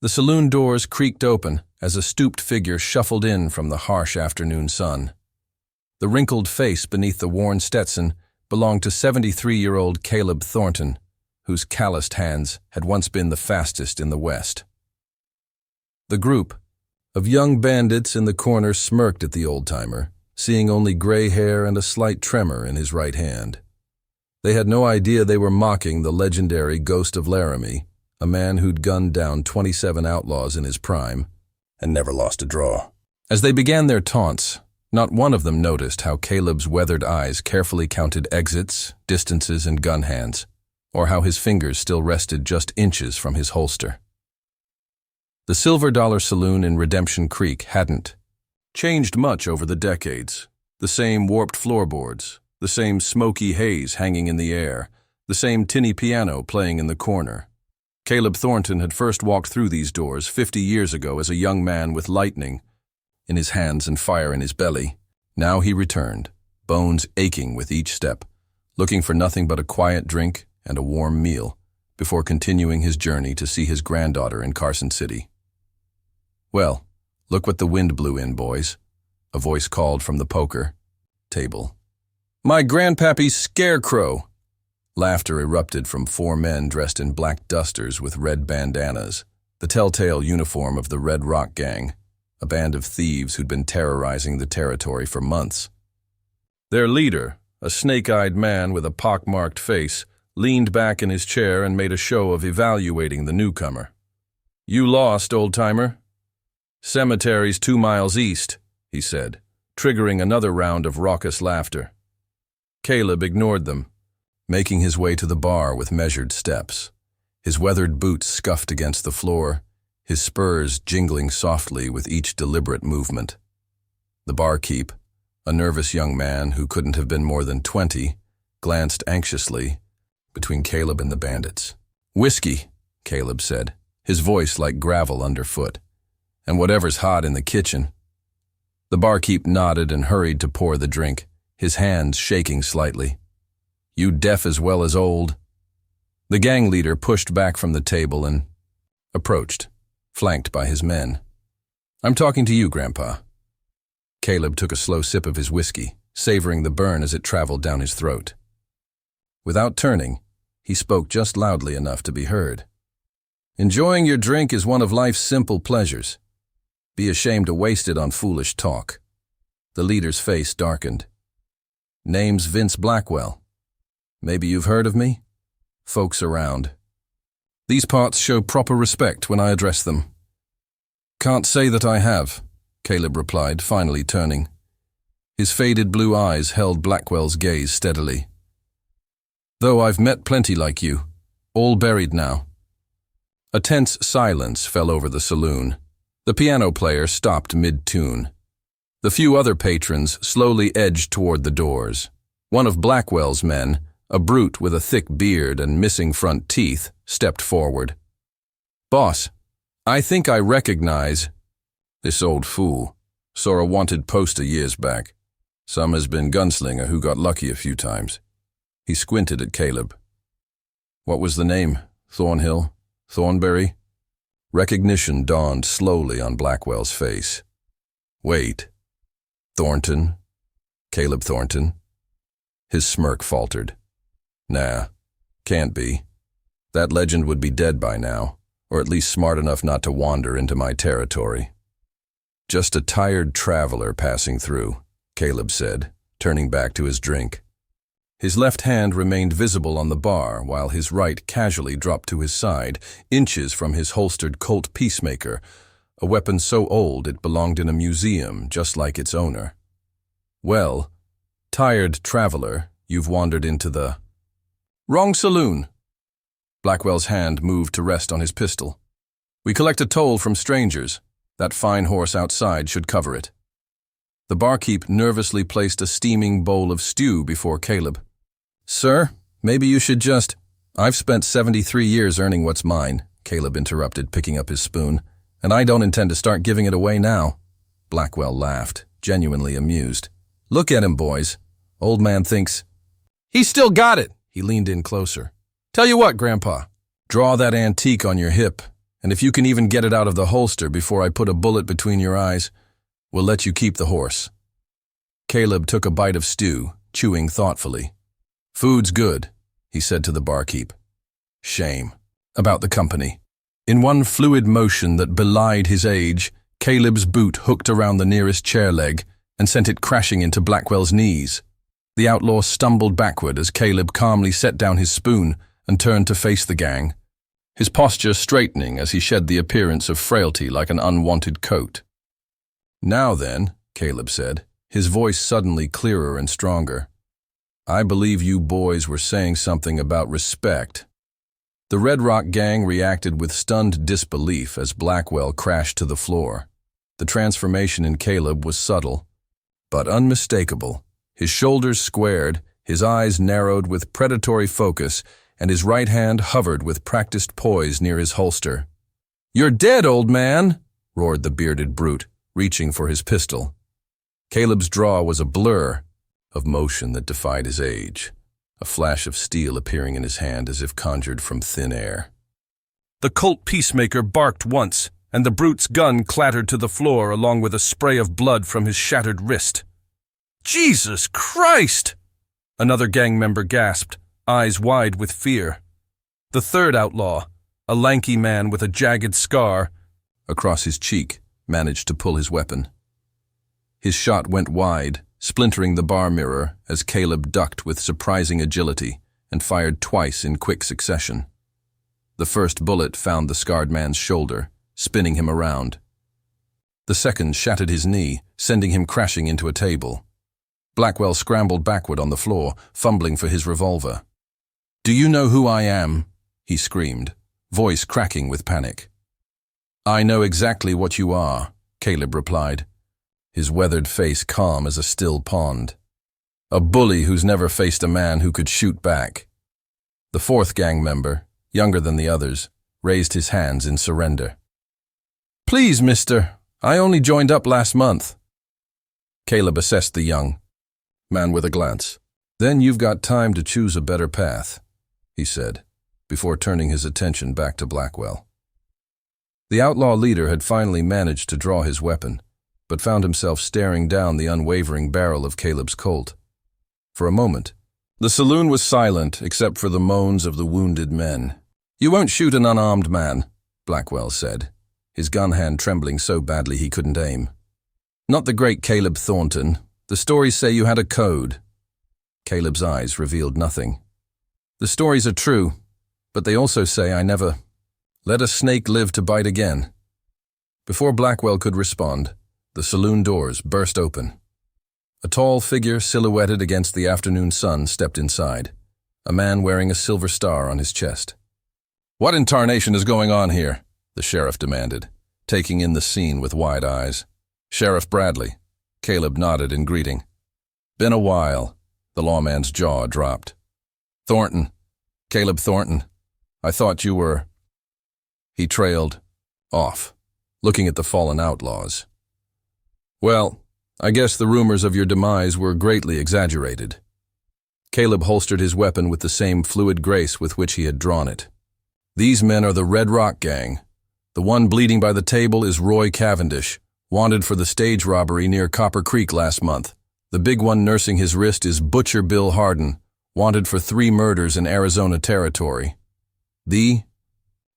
The saloon doors creaked open as a stooped figure shuffled in from the harsh afternoon sun. The wrinkled face beneath the worn Stetson belonged to 73-year-old Caleb Thornton, whose calloused hands had once been the fastest in the West. The group of young bandits in the corner smirked at the old-timer, seeing only gray hair and a slight tremor in his right hand. They had no idea they were mocking the legendary Ghost of Laramie, a man who'd gunned down 27 outlaws in his prime and never lost a draw. As they began their taunts, not one of them noticed how Caleb's weathered eyes carefully counted exits, distances, and gun hands, or how his fingers still rested just inches from his holster. The Silver Dollar Saloon in Redemption Creek hadn't changed much over the decades. The same warped floorboards, the same smoky haze hanging in the air, the same tinny piano playing in the corner. Caleb Thornton had first walked through these doors 50 years ago as a young man with lightning in his hands and fire in his belly. Now he returned, bones aching with each step, looking for nothing but a quiet drink and a warm meal before continuing his journey to see his granddaughter in Carson City. "Well, look what the wind blew in, boys," a voice called from the poker table. "My grandpappy's scarecrow!" Laughter erupted from four men dressed in black dusters with red bandanas, the telltale uniform of the Red Rock Gang, a band of thieves who'd been terrorizing the territory for months. Their leader, a snake-eyed man with a pockmarked face, leaned back in his chair and made a show of evaluating the newcomer. "You lost, old-timer. Cemetery's 2 miles east," he said, triggering another round of raucous laughter. Caleb ignored them, making his way to the bar with measured steps, his weathered boots scuffed against the floor, his spurs jingling softly with each deliberate movement. The barkeep, a nervous young man who couldn't have been more than 20, glanced anxiously between Caleb and the bandits. "Whiskey," Caleb said, his voice like gravel underfoot. "And whatever's hot in the kitchen." The barkeep nodded and hurried to pour the drink, his hands shaking slightly. "You deaf as well as old?" The gang leader pushed back from the table and approached, flanked by his men. "I'm talking to you, Grandpa." Caleb took a slow sip of his whiskey, savoring the burn as it traveled down his throat. Without turning, he spoke just loudly enough to be heard. "Enjoying your drink is one of life's simple pleasures. Be ashamed to waste it on foolish talk." The leader's face darkened. "Name's Vince Blackwell. Maybe you've heard of me?" Folks around. "These parts show proper respect when I address them." "Can't say that I have," Caleb replied, finally turning. His faded blue eyes held Blackwell's gaze steadily. "Though I've met plenty like you, all buried now." A tense silence fell over the saloon. The piano player stopped mid-tune. The few other patrons slowly edged toward the doors. One of Blackwell's men, a brute with a thick beard and missing front teeth, stepped forward. "Boss, I think I recognize this old fool. Saw a wanted poster years back. Some has been Gunslinger who got lucky a few times." He squinted at Caleb. "What was the name? Thornhill? Thornberry?" Recognition dawned slowly on Blackwell's face. "Wait. Thornton? Caleb Thornton?" His smirk faltered. "Nah, can't be. That legend would be dead by now, or at least smart enough not to wander into my territory." "Just a tired traveler passing through," Caleb said, turning back to his drink. His left hand remained visible on the bar while his right casually dropped to his side, inches from his holstered Colt Peacemaker, a weapon so old it belonged in a museum just like its owner. "Well, tired traveler, you've wandered into the wrong saloon." Blackwell's hand moved to rest on his pistol. "We collect a toll from strangers. That fine horse outside should cover it." The barkeep nervously placed a steaming bowl of stew before Caleb. "Sir, maybe you should just—" "I've spent 73 years earning what's mine," Caleb interrupted, picking up his spoon, "and I don't intend to start giving it away now." Blackwell laughed, genuinely amused. "Look at him, boys. Old man thinks—" "He's still got it!" He leaned in closer. "Tell you what, Grandpa, draw that antique on your hip, And if you can even get it out of the holster before I put a bullet between your eyes, we'll let you keep the horse." Caleb took a bite of stew, chewing thoughtfully. "Food's good," he said to the barkeep. Shame about the company. In one fluid motion that belied his age, Caleb's boot hooked around the nearest chair leg and sent it crashing into Blackwell's knees. The outlaw stumbled backward as Caleb calmly set down his spoon and turned to face the gang, his posture straightening as he shed the appearance of frailty like an unwanted coat. "Now then," Caleb said, his voice suddenly clearer and stronger, "I believe you boys were saying something about respect." The Red Rock gang reacted with stunned disbelief as Blackwell crashed to the floor. The transformation in Caleb was subtle, but unmistakable. His shoulders squared, his eyes narrowed with predatory focus, and his right hand hovered with practiced poise near his holster. "You're dead, old man!" roared the bearded brute, reaching for his pistol. Caleb's draw was a blur of motion that defied his age, a flash of steel appearing in his hand as if conjured from thin air. The Colt Peacemaker barked once, and the brute's gun clattered to the floor along with a spray of blood from his shattered wrist. "Jesus Christ!" Another gang member gasped, eyes wide with fear. The third outlaw, a lanky man with a jagged scar across his cheek, managed to pull his weapon. His shot went wide, splintering the bar mirror as Caleb ducked with surprising agility and fired twice in quick succession. The first bullet found the scarred man's shoulder, spinning him around. The second shattered his knee, sending him crashing into a table. Blackwell scrambled backward on the floor, fumbling for his revolver. "Do you know who I am?" he screamed, voice cracking with panic. "I know exactly what you are," Caleb replied, his weathered face calm as a still pond. "A bully who's never faced a man who could shoot back." The fourth gang member, younger than the others, raised his hands in surrender. "Please, mister, I only joined up last month." Caleb assessed the young man with a glance. "Then you've got time to choose a better path," he said, before turning his attention back to Blackwell. The outlaw leader had finally managed to draw his weapon, but found himself staring down the unwavering barrel of Caleb's Colt. For a moment, the saloon was silent except for the moans of the wounded men. "You won't shoot an unarmed man," Blackwell said, his gun hand trembling so badly he couldn't aim. "Not the great Caleb Thornton. The stories say you had a code." Caleb's eyes revealed nothing. "The stories are true, but they also say I never let a snake live to bite again." Before Blackwell could respond, the saloon doors burst open. A tall figure silhouetted against the afternoon sun stepped inside, a man wearing a silver star on his chest. "What in tarnation is going on here?" the sheriff demanded, taking in the scene with wide eyes. "Sheriff Bradley." Caleb nodded in greeting. "Been a while." The lawman's jaw dropped. "Thornton. Caleb Thornton. I thought you were—" He trailed off, looking at the fallen outlaws. "Well, I guess the rumors of your demise were greatly exaggerated." Caleb holstered his weapon with the same fluid grace with which he had drawn it. "These men are the Red Rock gang. The one bleeding by the table is Roy Cavendish, wanted for the stage robbery near Copper Creek last month. The big one nursing his wrist is Butcher Bill Harden, wanted for 3 murders in Arizona territory." The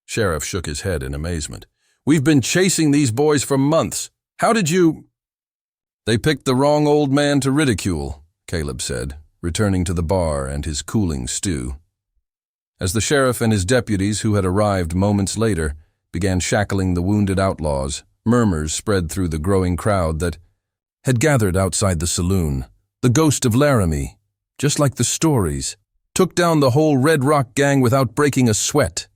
sheriff shook his head in amazement. "We've been chasing these boys for months. How did you—" "They picked the wrong old man to ridicule," Caleb said, returning to the bar and his cooling stew. As the sheriff and his deputies, who had arrived moments later, began shackling the wounded outlaws, murmurs spread through the growing crowd that had gathered outside the saloon. The ghost of Laramie, just like the stories, took down the whole Red Rock gang without breaking a sweat.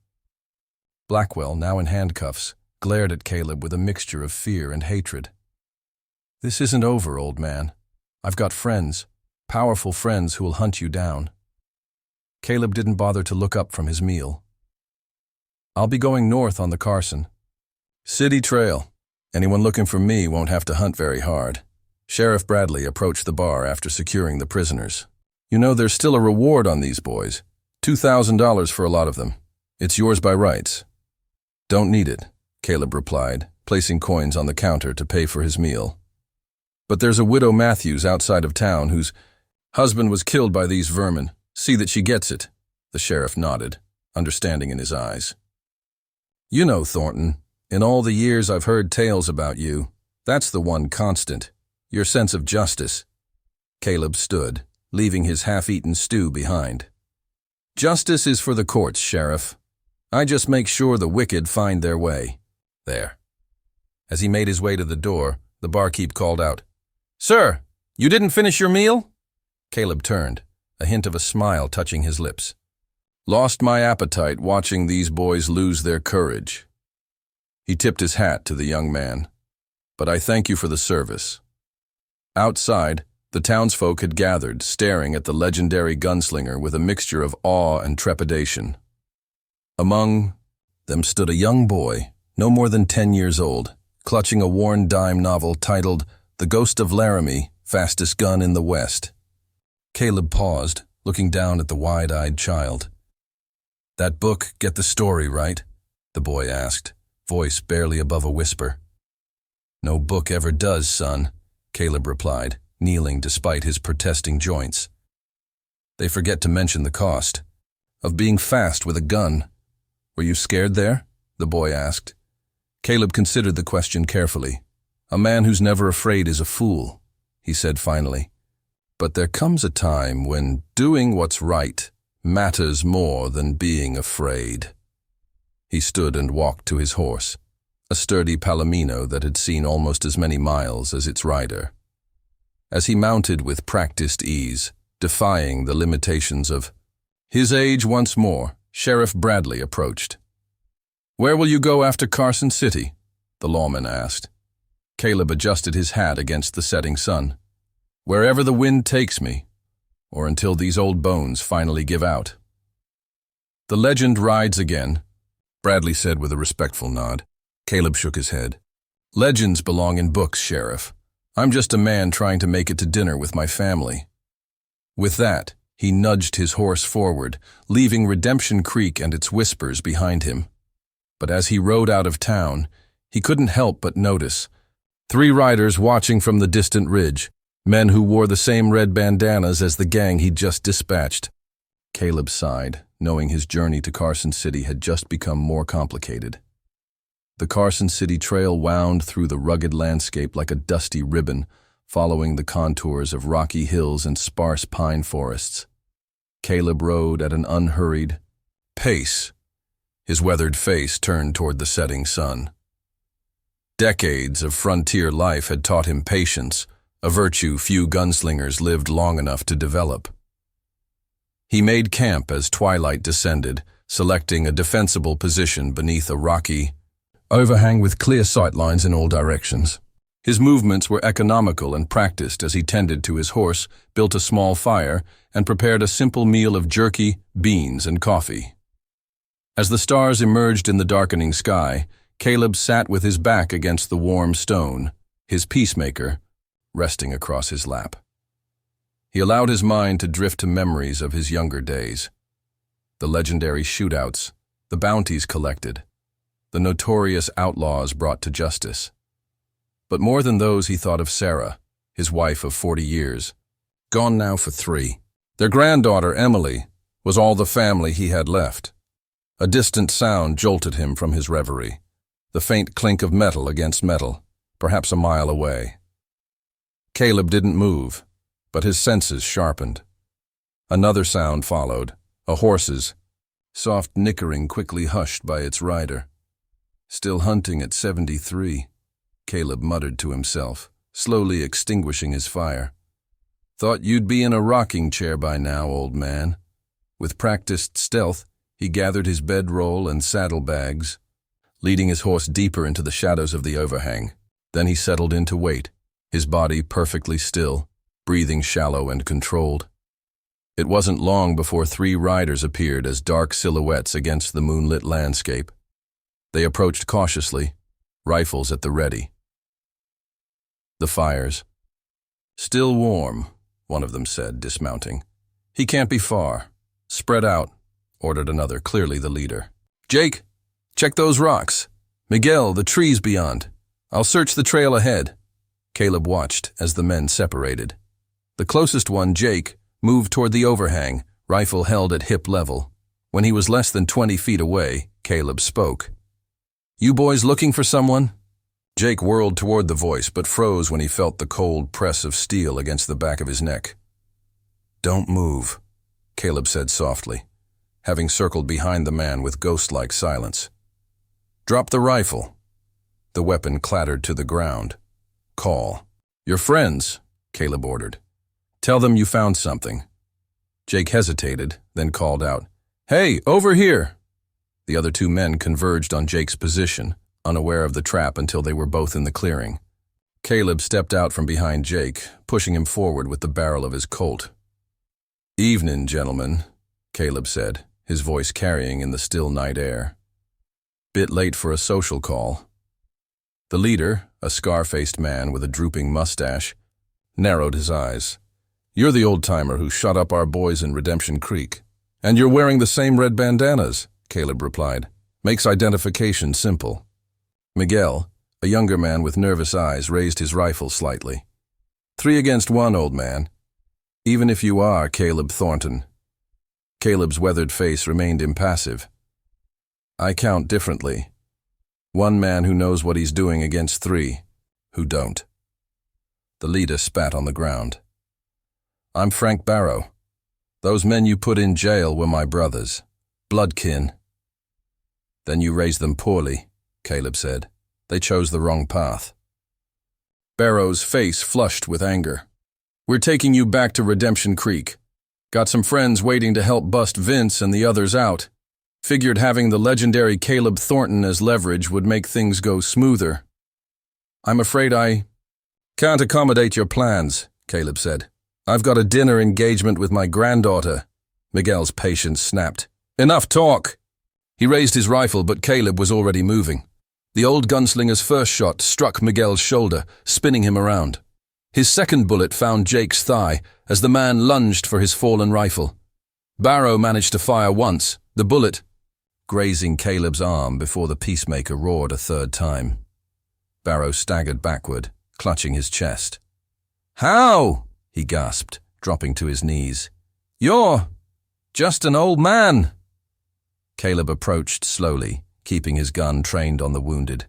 Blackwell, now in handcuffs, glared at Caleb with a mixture of fear and hatred. "This isn't over, old man. I've got friends, powerful friends who will hunt you down." Caleb didn't bother to look up from his meal. "I'll be going north on the Carson. City Trail. Anyone looking for me won't have to hunt very hard." Sheriff Bradley approached the bar after securing the prisoners. "You know there's still a reward on these boys. $2,000 for a lot of them. It's yours by rights." Don't need it, Caleb replied, placing coins on the counter to pay for his meal. But there's a widow Matthews outside of town whose husband was killed by these vermin. See that she gets it. The sheriff nodded, understanding in his eyes. You know, Thornton, in all the years I've heard tales about you, that's the one constant, your sense of justice. Caleb stood, leaving his half-eaten stew behind. Justice is for the courts, Sheriff. I just make sure the wicked find their way. There. As he made his way to the door, the barkeep called out, Sir, you didn't finish your meal? Caleb turned, a hint of a smile touching his lips. Lost my appetite watching these boys lose their courage. He tipped his hat to the young man. But I thank you for the service. Outside, the townsfolk had gathered, staring at the legendary gunslinger with a mixture of awe and trepidation. Among them stood a young boy, no more than 10 years old, clutching a worn dime novel titled The Ghost of Laramie, Fastest Gun in the West. Caleb paused, looking down at the wide-eyed child. That book get the story right? The boy asked, voice barely above a whisper. No book ever does, son, Caleb replied, kneeling despite his protesting joints. They forget to mention the cost of being fast with a gun. Were you scared there? The boy asked. Caleb considered the question carefully. A man who's never afraid is a fool, he said finally. But there comes a time when doing what's right matters more than being afraid. He stood and walked to his horse, a sturdy palomino that had seen almost as many miles as its rider. As he mounted with practiced ease, defying the limitations of his age once more, Sheriff Bradley approached. Where will you go after Carson City? The lawman asked. Caleb adjusted his hat against the setting sun. Wherever the wind takes me, or until these old bones finally give out. The legend rides again, Bradley said with a respectful nod. Caleb shook his head. Legends belong in books, Sheriff. I'm just a man trying to make it to dinner with my family. With that, he nudged his horse forward, leaving Redemption Creek and its whispers behind him. But as he rode out of town, he couldn't help but notice 3 riders watching from the distant ridge, men who wore the same red bandanas as the gang he'd just dispatched. Caleb sighed, knowing his journey to Carson City had just become more complicated. The Carson City Trail wound through the rugged landscape like a dusty ribbon, following the contours of rocky hills and sparse pine forests. Caleb rode at an unhurried pace, his weathered face turned toward the setting sun. Decades of frontier life had taught him patience, a virtue few gunslingers lived long enough to develop. He made camp as twilight descended, selecting a defensible position beneath a rocky overhang with clear sightlines in all directions. His movements were economical and practiced as he tended to his horse, built a small fire, and prepared a simple meal of jerky, beans, and coffee. As the stars emerged in the darkening sky, Caleb sat with his back against the warm stone, his peacemaker resting across his lap. He allowed his mind to drift to memories of his younger days. The legendary shootouts, the bounties collected, the notorious outlaws brought to justice. But more than those, he thought of Sarah, his wife of 40 years, gone now for 3. Their granddaughter, Emily, was all the family he had left. A distant sound jolted him from his reverie, the faint clink of metal against metal, perhaps a mile away. Caleb didn't move, but his senses sharpened. Another sound followed, a horse's, soft nickering quickly hushed by its rider. Still hunting at 73, Caleb muttered to himself, slowly extinguishing his fire. Thought you'd be in a rocking chair by now, old man. With practiced stealth, he gathered his bedroll and saddlebags, leading his horse deeper into the shadows of the overhang. Then he settled in to wait, his body perfectly still, breathing shallow and controlled. It wasn't long before 3 riders appeared as dark silhouettes against the moonlit landscape. They approached cautiously, rifles at the ready. The fires. Still warm, one of them said, dismounting. He can't be far. Spread out, ordered another, clearly the leader. Jake! Check those rocks. Miguel, the trees beyond. I'll search the trail ahead. Caleb watched as the men separated. The closest one, Jake, moved toward the overhang, rifle held at hip level. When he was less than 20 feet away, Caleb spoke. "You boys looking for someone?" Jake whirled toward the voice, but froze when he felt the cold press of steel against the back of his neck. "Don't move," Caleb said softly, having circled behind the man with ghost-like silence. "Drop the rifle." The weapon clattered to the ground. "Call. Your friends," Caleb ordered. "Tell them you found something." Jake hesitated, then called out, "Hey, over here!" The other two men converged on Jake's position, unaware of the trap until they were both in the clearing. Caleb stepped out from behind Jake, pushing him forward with the barrel of his Colt. "Evening, gentlemen," Caleb said, his voice carrying in the still night air. "Bit late for a social call." The leader, a scar-faced man with a drooping mustache, narrowed his eyes. "You're the old-timer who shot up our boys in Redemption Creek. And you're wearing the same red bandanas," Caleb replied. "Makes identification simple." Miguel, a younger man with nervous eyes, raised his rifle slightly. "3 against 1, old man. Even if you are Caleb Thornton." Caleb's weathered face remained impassive. "I count differently. 1 man who knows what he's doing against 3 who don't." The leader spat on the ground. "I'm Frank Barrow. Those men you put in jail were my brothers. Blood kin." "Then you raised them poorly," Caleb said. "They chose the wrong path." Barrow's face flushed with anger. "We're taking you back to Redemption Creek. Got some friends waiting to help bust Vince and the others out. Figured having the legendary Caleb Thornton as leverage would make things go smoother. I'm afraid I can't accommodate your plans," Caleb said. "I've got a dinner engagement with my granddaughter." Miguel's patience snapped. "Enough talk!" He raised his rifle, but Caleb was already moving. The old gunslinger's first shot struck Miguel's shoulder, spinning him around. His second bullet found Jake's thigh as the man lunged for his fallen rifle. Barrow managed to fire once, the bullet grazing Caleb's arm before the peacemaker roared a third time. Barrow staggered backward, clutching his chest. "How?" he gasped, dropping to his knees. "You're just an old man." Caleb approached slowly, keeping his gun trained on the wounded.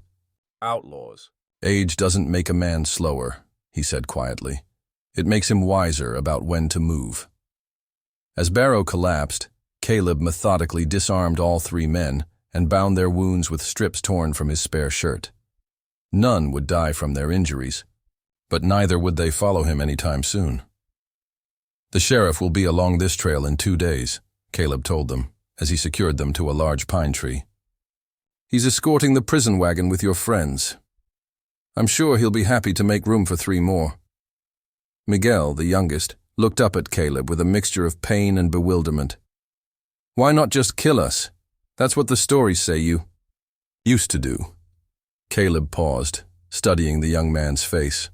"Outlaws." "Age doesn't make a man slower," he said quietly. "It makes him wiser about when to move." As Barrow collapsed, Caleb methodically disarmed all 3 men and bound their wounds with strips torn from his spare shirt. None would die from their injuries, but neither would they follow him anytime soon. "The sheriff will be along this trail in 2 days, Caleb told them, as he secured them to a large pine tree. "He's escorting the prison wagon with your friends. I'm sure he'll be happy to make room for 3 more. Miguel, the youngest, looked up at Caleb with a mixture of pain and bewilderment. "Why not just kill us? That's what the stories say you used to do." Caleb paused, studying the young man's face.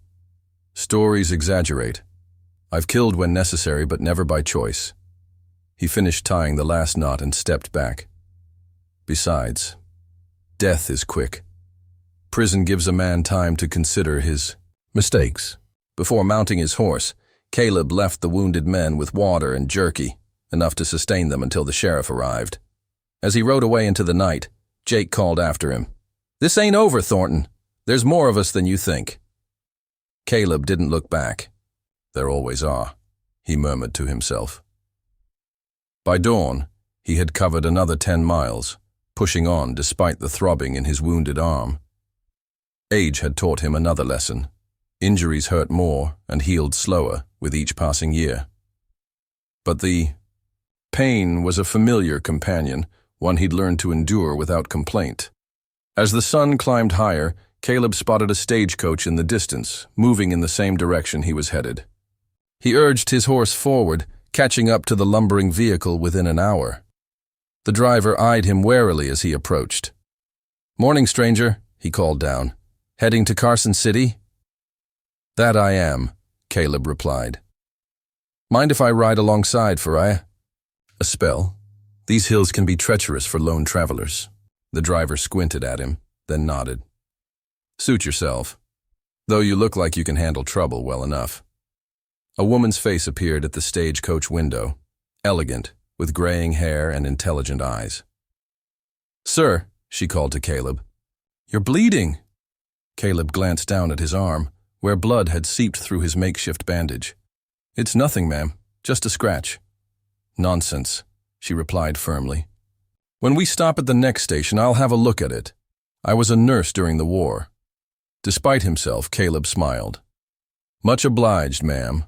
"Stories exaggerate. I've killed when necessary, but never by choice." He finished tying the last knot and stepped back. "Besides, death is quick. Prison gives a man time to consider his mistakes." Before mounting his horse, Caleb left the wounded men with water and jerky, enough to sustain them until the sheriff arrived. As he rode away into the night, Jake called after him. "This ain't over, Thornton. There's more of us than you think." Caleb didn't look back. "There always are," he murmured to himself. By dawn, he had covered another 10 miles, pushing on despite the throbbing in his wounded arm. Age had taught him another lesson. Injuries hurt more and healed slower with each passing year. But the pain was a familiar companion, one he'd learned to endure without complaint. As the sun climbed higher, Caleb spotted a stagecoach in the distance, moving in the same direction he was headed. He urged his horse forward, catching up to the lumbering vehicle within an hour. The driver eyed him warily as he approached. "Morning, stranger," he called down. "Heading to Carson City?" "That I am," Caleb replied. "Mind if I ride alongside for a spell? These hills can be treacherous for lone travelers." The driver squinted at him, then nodded. Suit yourself, though you look like you can handle trouble well enough. A woman's face appeared at the stagecoach window, elegant, with graying hair and intelligent eyes. Sir, she called to Caleb. You're bleeding. Caleb glanced down at his arm, where blood had seeped through his makeshift bandage. It's nothing, ma'am, just a scratch. Nonsense, she replied firmly. When we stop at the next station, I'll have a look at it. I was a nurse during the war. Despite himself, Caleb smiled. Much obliged, ma'am.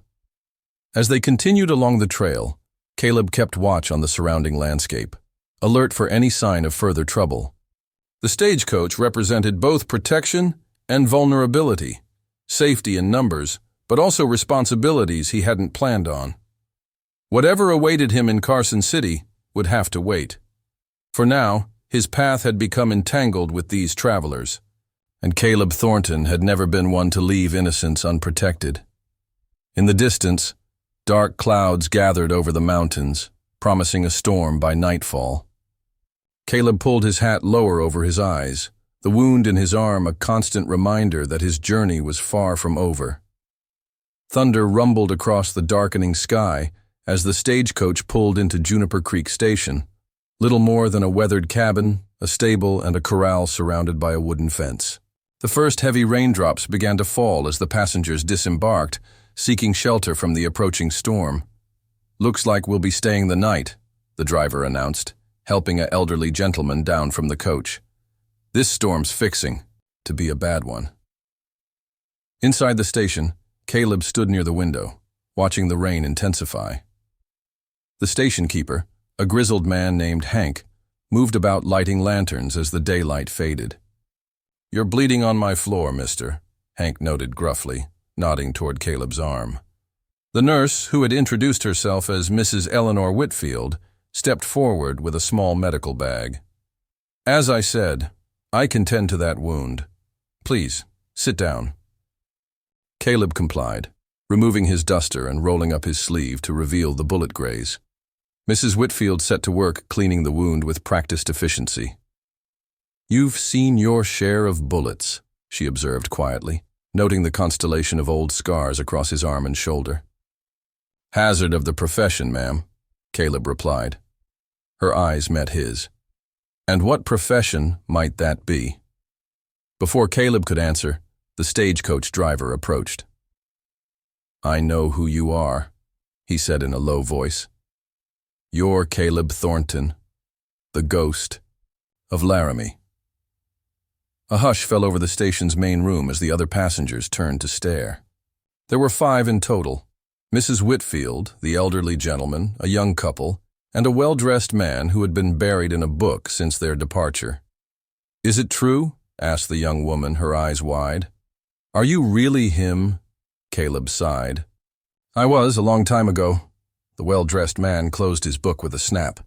As they continued along the trail, Caleb kept watch on the surrounding landscape, alert for any sign of further trouble. The stagecoach represented both protection and vulnerability, safety in numbers, but also responsibilities he hadn't planned on. Whatever awaited him in Carson City would have to wait. For now, his path had become entangled with these travelers, and Caleb Thornton had never been one to leave innocents unprotected. In the distance, dark clouds gathered over the mountains, promising a storm by nightfall. Caleb pulled his hat lower over his eyes, the wound in his arm a constant reminder that his journey was far from over. Thunder rumbled across the darkening sky as the stagecoach pulled into Juniper Creek Station, little more than a weathered cabin, a stable, and a corral surrounded by a wooden fence. The first heavy raindrops began to fall as the passengers disembarked, seeking shelter from the approaching storm. Looks like we'll be staying the night, the driver announced, helping an elderly gentleman down from the coach. This storm's fixing to be a bad one. Inside the station, Caleb stood near the window, watching the rain intensify. The station keeper, a grizzled man named Hank, moved about lighting lanterns as the daylight faded. You're bleeding on my floor, mister, Hank noted gruffly, nodding toward Caleb's arm. The nurse, who had introduced herself as Mrs. Eleanor Whitfield, stepped forward with a small medical bag. As I said, I can tend to that wound. Please, sit down. Caleb complied, removing his duster and rolling up his sleeve to reveal the bullet graze. Mrs. Whitfield set to work cleaning the wound with practiced efficiency. You've seen your share of bullets, she observed quietly, noting the constellation of old scars across his arm and shoulder. Hazard of the profession, ma'am, Caleb replied. Her eyes met his. And what profession might that be? Before Caleb could answer, the stagecoach driver approached. I know who you are, he said in a low voice. You're Caleb Thornton, the ghost of Laramie. A hush fell over the station's main room as the other passengers turned to stare. There were 5 in total: Mrs. Whitfield, the elderly gentleman, a young couple, and a well-dressed man who had been buried in a book since their departure. Is it true? Asked the young woman, her eyes wide. Are you really him? Caleb sighed. I was, a long time ago. The well-dressed man closed his book with a snap.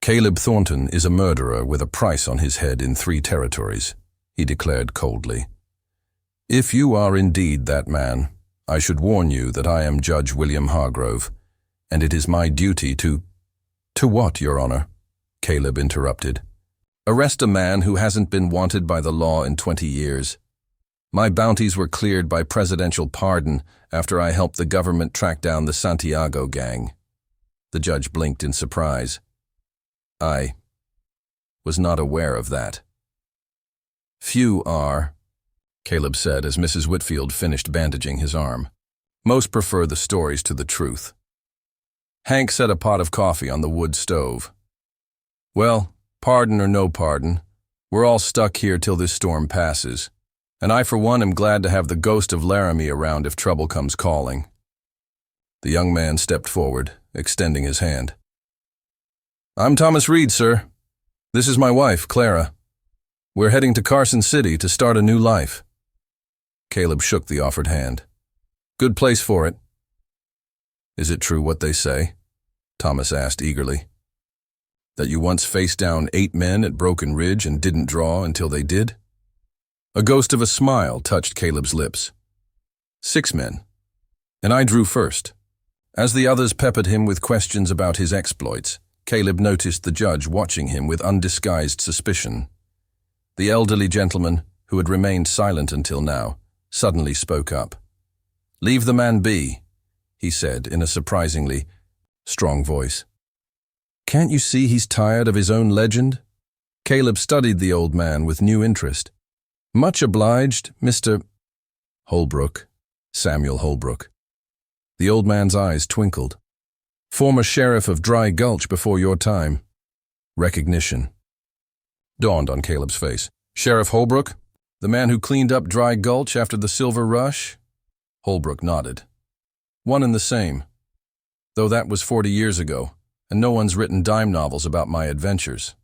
Caleb Thornton is a murderer with a price on his head in 3 territories, he declared coldly. If you are indeed that man, I should warn you that I am Judge William Hargrove, and it is my duty to— To what, Your Honor? Caleb interrupted. Arrest a man who hasn't been wanted by the law in 20 years. My bounties were cleared by presidential pardon after I helped the government track down the Santiago gang. The judge blinked in surprise. I was not aware of that. Few are, Caleb said as Mrs. Whitfield finished bandaging his arm. Most prefer the stories to the truth. Hank set a pot of coffee on the wood stove. Well, pardon or no pardon, we're all stuck here till this storm passes, and I for one am glad to have the ghost of Laramie around if trouble comes calling. The young man stepped forward, extending his hand. I'm Thomas Reed, sir. This is my wife, Clara. We're heading to Carson City to start a new life. Caleb shook the offered hand. Good place for it. Is it true what they say? Thomas asked eagerly. That you once faced down 8 men at Broken Ridge and didn't draw until they did? A ghost of a smile touched Caleb's lips. 6 men. And I drew first. As the others peppered him with questions about his exploits, Caleb noticed the judge watching him with undisguised suspicion. The elderly gentleman, who had remained silent until now, suddenly spoke up. "Leave the man be," he said in a surprisingly strong voice. "Can't you see he's tired of his own legend?" Caleb studied the old man with new interest. "Much obliged, Mr. Holbrook, Samuel Holbrook." The old man's eyes twinkled. "Former sheriff of Dry Gulch before your time." Recognition dawned on Caleb's face. "Sheriff Holbrook? The man who cleaned up Dry Gulch after the Silver Rush?" Holbrook nodded. "One and the same. Though that was 40 years ago, and no one's written dime novels about my adventures."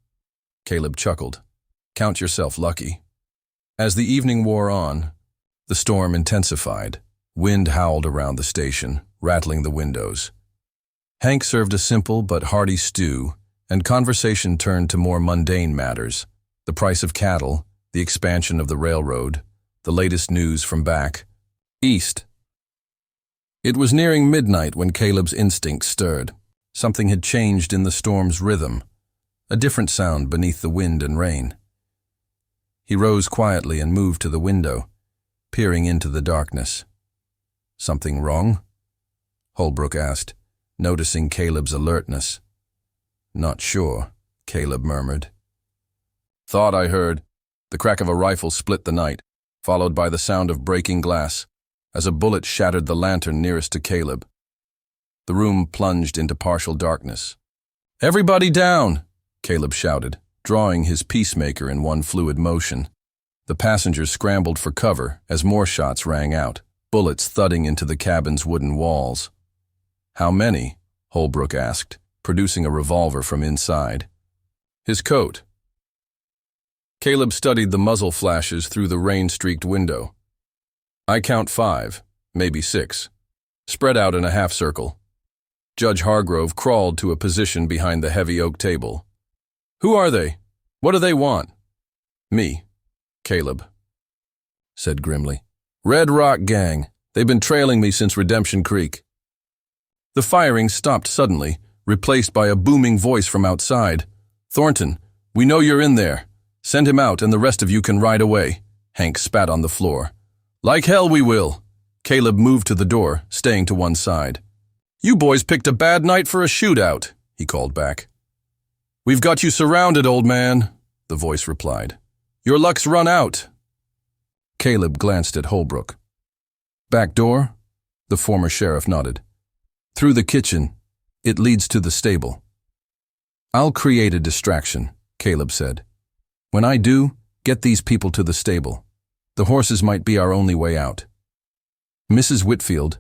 Caleb chuckled. "Count yourself lucky." As the evening wore on, the storm intensified. Wind howled around the station, rattling the windows. Hank served a simple but hearty stew, and conversation turned to more mundane matters: the price of cattle, the expansion of the railroad, the latest news from back east. It was nearing midnight when Caleb's instinct stirred. Something had changed in the storm's rhythm, a different sound beneath the wind and rain. He rose quietly and moved to the window, peering into the darkness. "Something wrong?" Holbrook asked, noticing Caleb's alertness. "Not sure," Caleb murmured. "Thought I heard." The crack of a rifle split the night, followed by the sound of breaking glass, as a bullet shattered the lantern nearest to Caleb. The room plunged into partial darkness. "Everybody down!" Caleb shouted, drawing his peacemaker in one fluid motion. The passengers scrambled for cover as more shots rang out, bullets thudding into the cabin's wooden walls. "How many?" Holbrook asked, producing a revolver from inside. "His coat." Caleb studied the muzzle flashes through the rain-streaked window. "I count 5, maybe 6, spread out in a half-circle." Judge Hargrove crawled to a position behind the heavy oak table. "Who are they? What do they want?" "Me," Caleb said grimly. "Red Rock Gang. They've been trailing me since Redemption Creek." The firing stopped suddenly, replaced by a booming voice from outside. "Thornton, we know you're in there. Send him out and the rest of you can ride away." Hank spat on the floor. "Like hell we will." Caleb moved to the door, staying to one side. "You boys picked a bad night for a shootout," he called back. "We've got you surrounded, old man," the voice replied. "Your luck's run out." Caleb glanced at Holbrook. "Back door?" The former sheriff nodded. "Through the kitchen. It leads to the stable." "I'll create a distraction," Caleb said. "When I do, get these people to the stable. The horses might be our only way out." Mrs. Whitfield,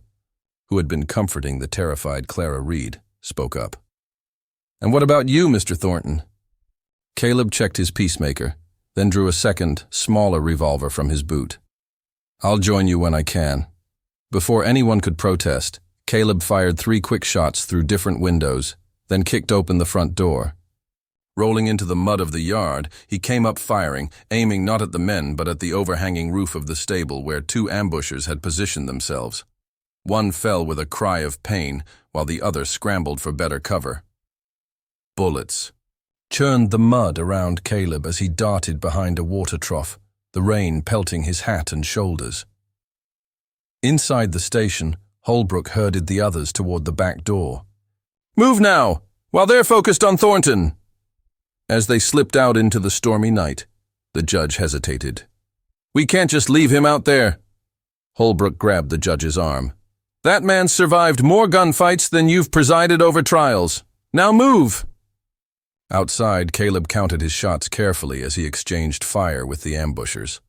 who had been comforting the terrified Clara Reed, spoke up. "And what about you, Mr. Thornton?" Caleb checked his peacemaker, then drew a second, smaller revolver from his boot. "I'll join you when I can." Before anyone could protest, Caleb fired 3 quick shots through different windows, then kicked open the front door. Rolling into the mud of the yard, he came up firing, aiming not at the men but at the overhanging roof of the stable where 2 ambushers had positioned themselves. One fell with a cry of pain, while the other scrambled for better cover. Bullets churned the mud around Caleb as he darted behind a water trough, the rain pelting his hat and shoulders. Inside the station, Holbrook herded the others toward the back door. "Move now, while they're focused on Thornton." As they slipped out into the stormy night, the judge hesitated. "We can't just leave him out there." Holbrook grabbed the judge's arm. "That man's survived more gunfights than you've presided over trials. Now move!" Outside, Caleb counted his shots carefully as he exchanged fire with the ambushers.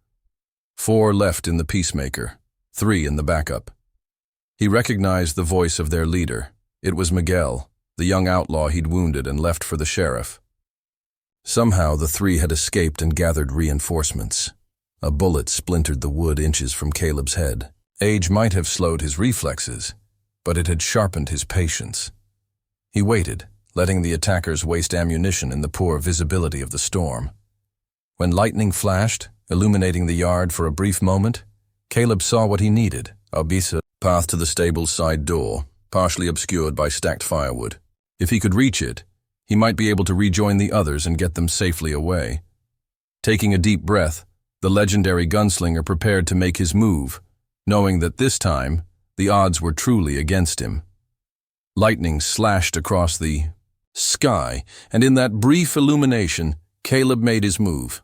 4 left in the peacemaker, 3 in the backup. He recognized the voice of their leader. It was Miguel, the young outlaw he'd wounded and left for the sheriff. Somehow the 3 had escaped and gathered reinforcements. A bullet splintered the wood inches from Caleb's head. Age might have slowed his reflexes, but it had sharpened his patience. He waited, letting the attackers waste ammunition in the poor visibility of the storm. When lightning flashed, illuminating the yard for a brief moment, Caleb saw what he needed: a path to the stable's side door, partially obscured by stacked firewood. If he could reach it, he might be able to rejoin the others and get them safely away. Taking a deep breath, the legendary gunslinger prepared to make his move, knowing that this time, the odds were truly against him. Lightning slashed across the sky, and in that brief illumination, Caleb made his move.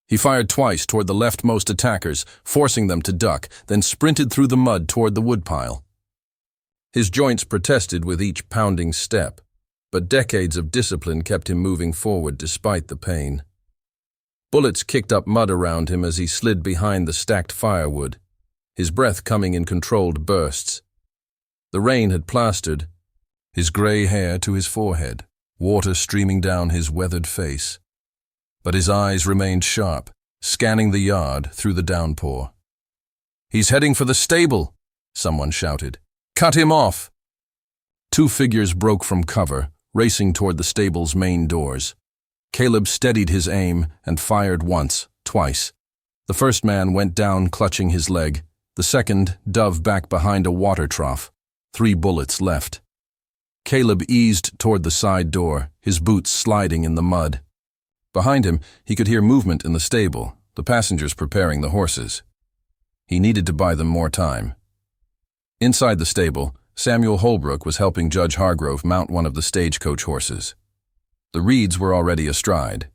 He fired twice toward the leftmost attackers, forcing them to duck, then sprinted through the mud toward the woodpile. His joints protested with each pounding step, but decades of discipline kept him moving forward despite the pain. Bullets kicked up mud around him as he slid behind the stacked firewood, his breath coming in controlled bursts. The rain had plastered his gray hair to his forehead, water streaming down his weathered face. But his eyes remained sharp, scanning the yard through the downpour. "He's heading for the stable," someone shouted. "Cut him off!" Two figures broke from cover, racing toward the stable's main doors. Caleb steadied his aim and fired once, twice. The first man went down clutching his leg. The second dove back behind a water trough. 3 bullets left. Caleb eased toward the side door, his boots sliding in the mud. Behind him, he could hear movement in the stable, the passengers preparing the horses. He needed to buy them more time. Inside the stable, Samuel Holbrook was helping Judge Hargrove mount one of the stagecoach horses. The Reeds were already astride.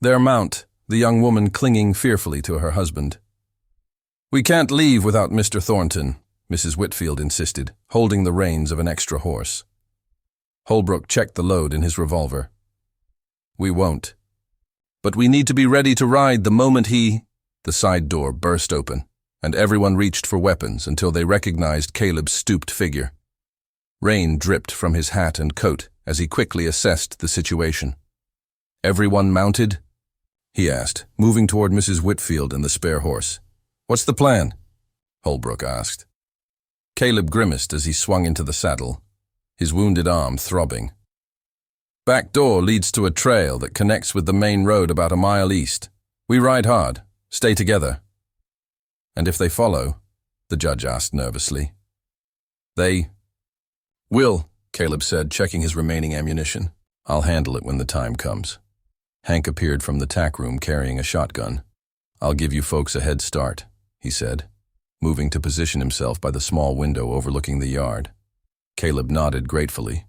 Their mount, the young woman clinging fearfully to her husband. "We can't leave without Mr. Thornton," Mrs. Whitfield insisted, holding the reins of an extra horse. Holbrook checked the load in his revolver. "We won't. But we need to be ready to ride the moment he—" The side door burst open, and everyone reached for weapons until they recognized Caleb's stooped figure. Rain dripped from his hat and coat as he quickly assessed the situation. "Everyone mounted?" he asked, moving toward Mrs. Whitfield and the spare horse. "What's the plan?" Holbrook asked. Caleb grimaced as he swung into the saddle, his wounded arm throbbing. "Back door leads to a trail that connects with the main road about a mile east. We ride hard, stay together." "And if they follow?" the judge asked nervously. "They will," Caleb said, checking his remaining ammunition. "I'll handle it when the time comes." Hank appeared from the tack room carrying a shotgun. "I'll give you folks a head start," he said, moving to position himself by the small window overlooking the yard. Caleb nodded gratefully.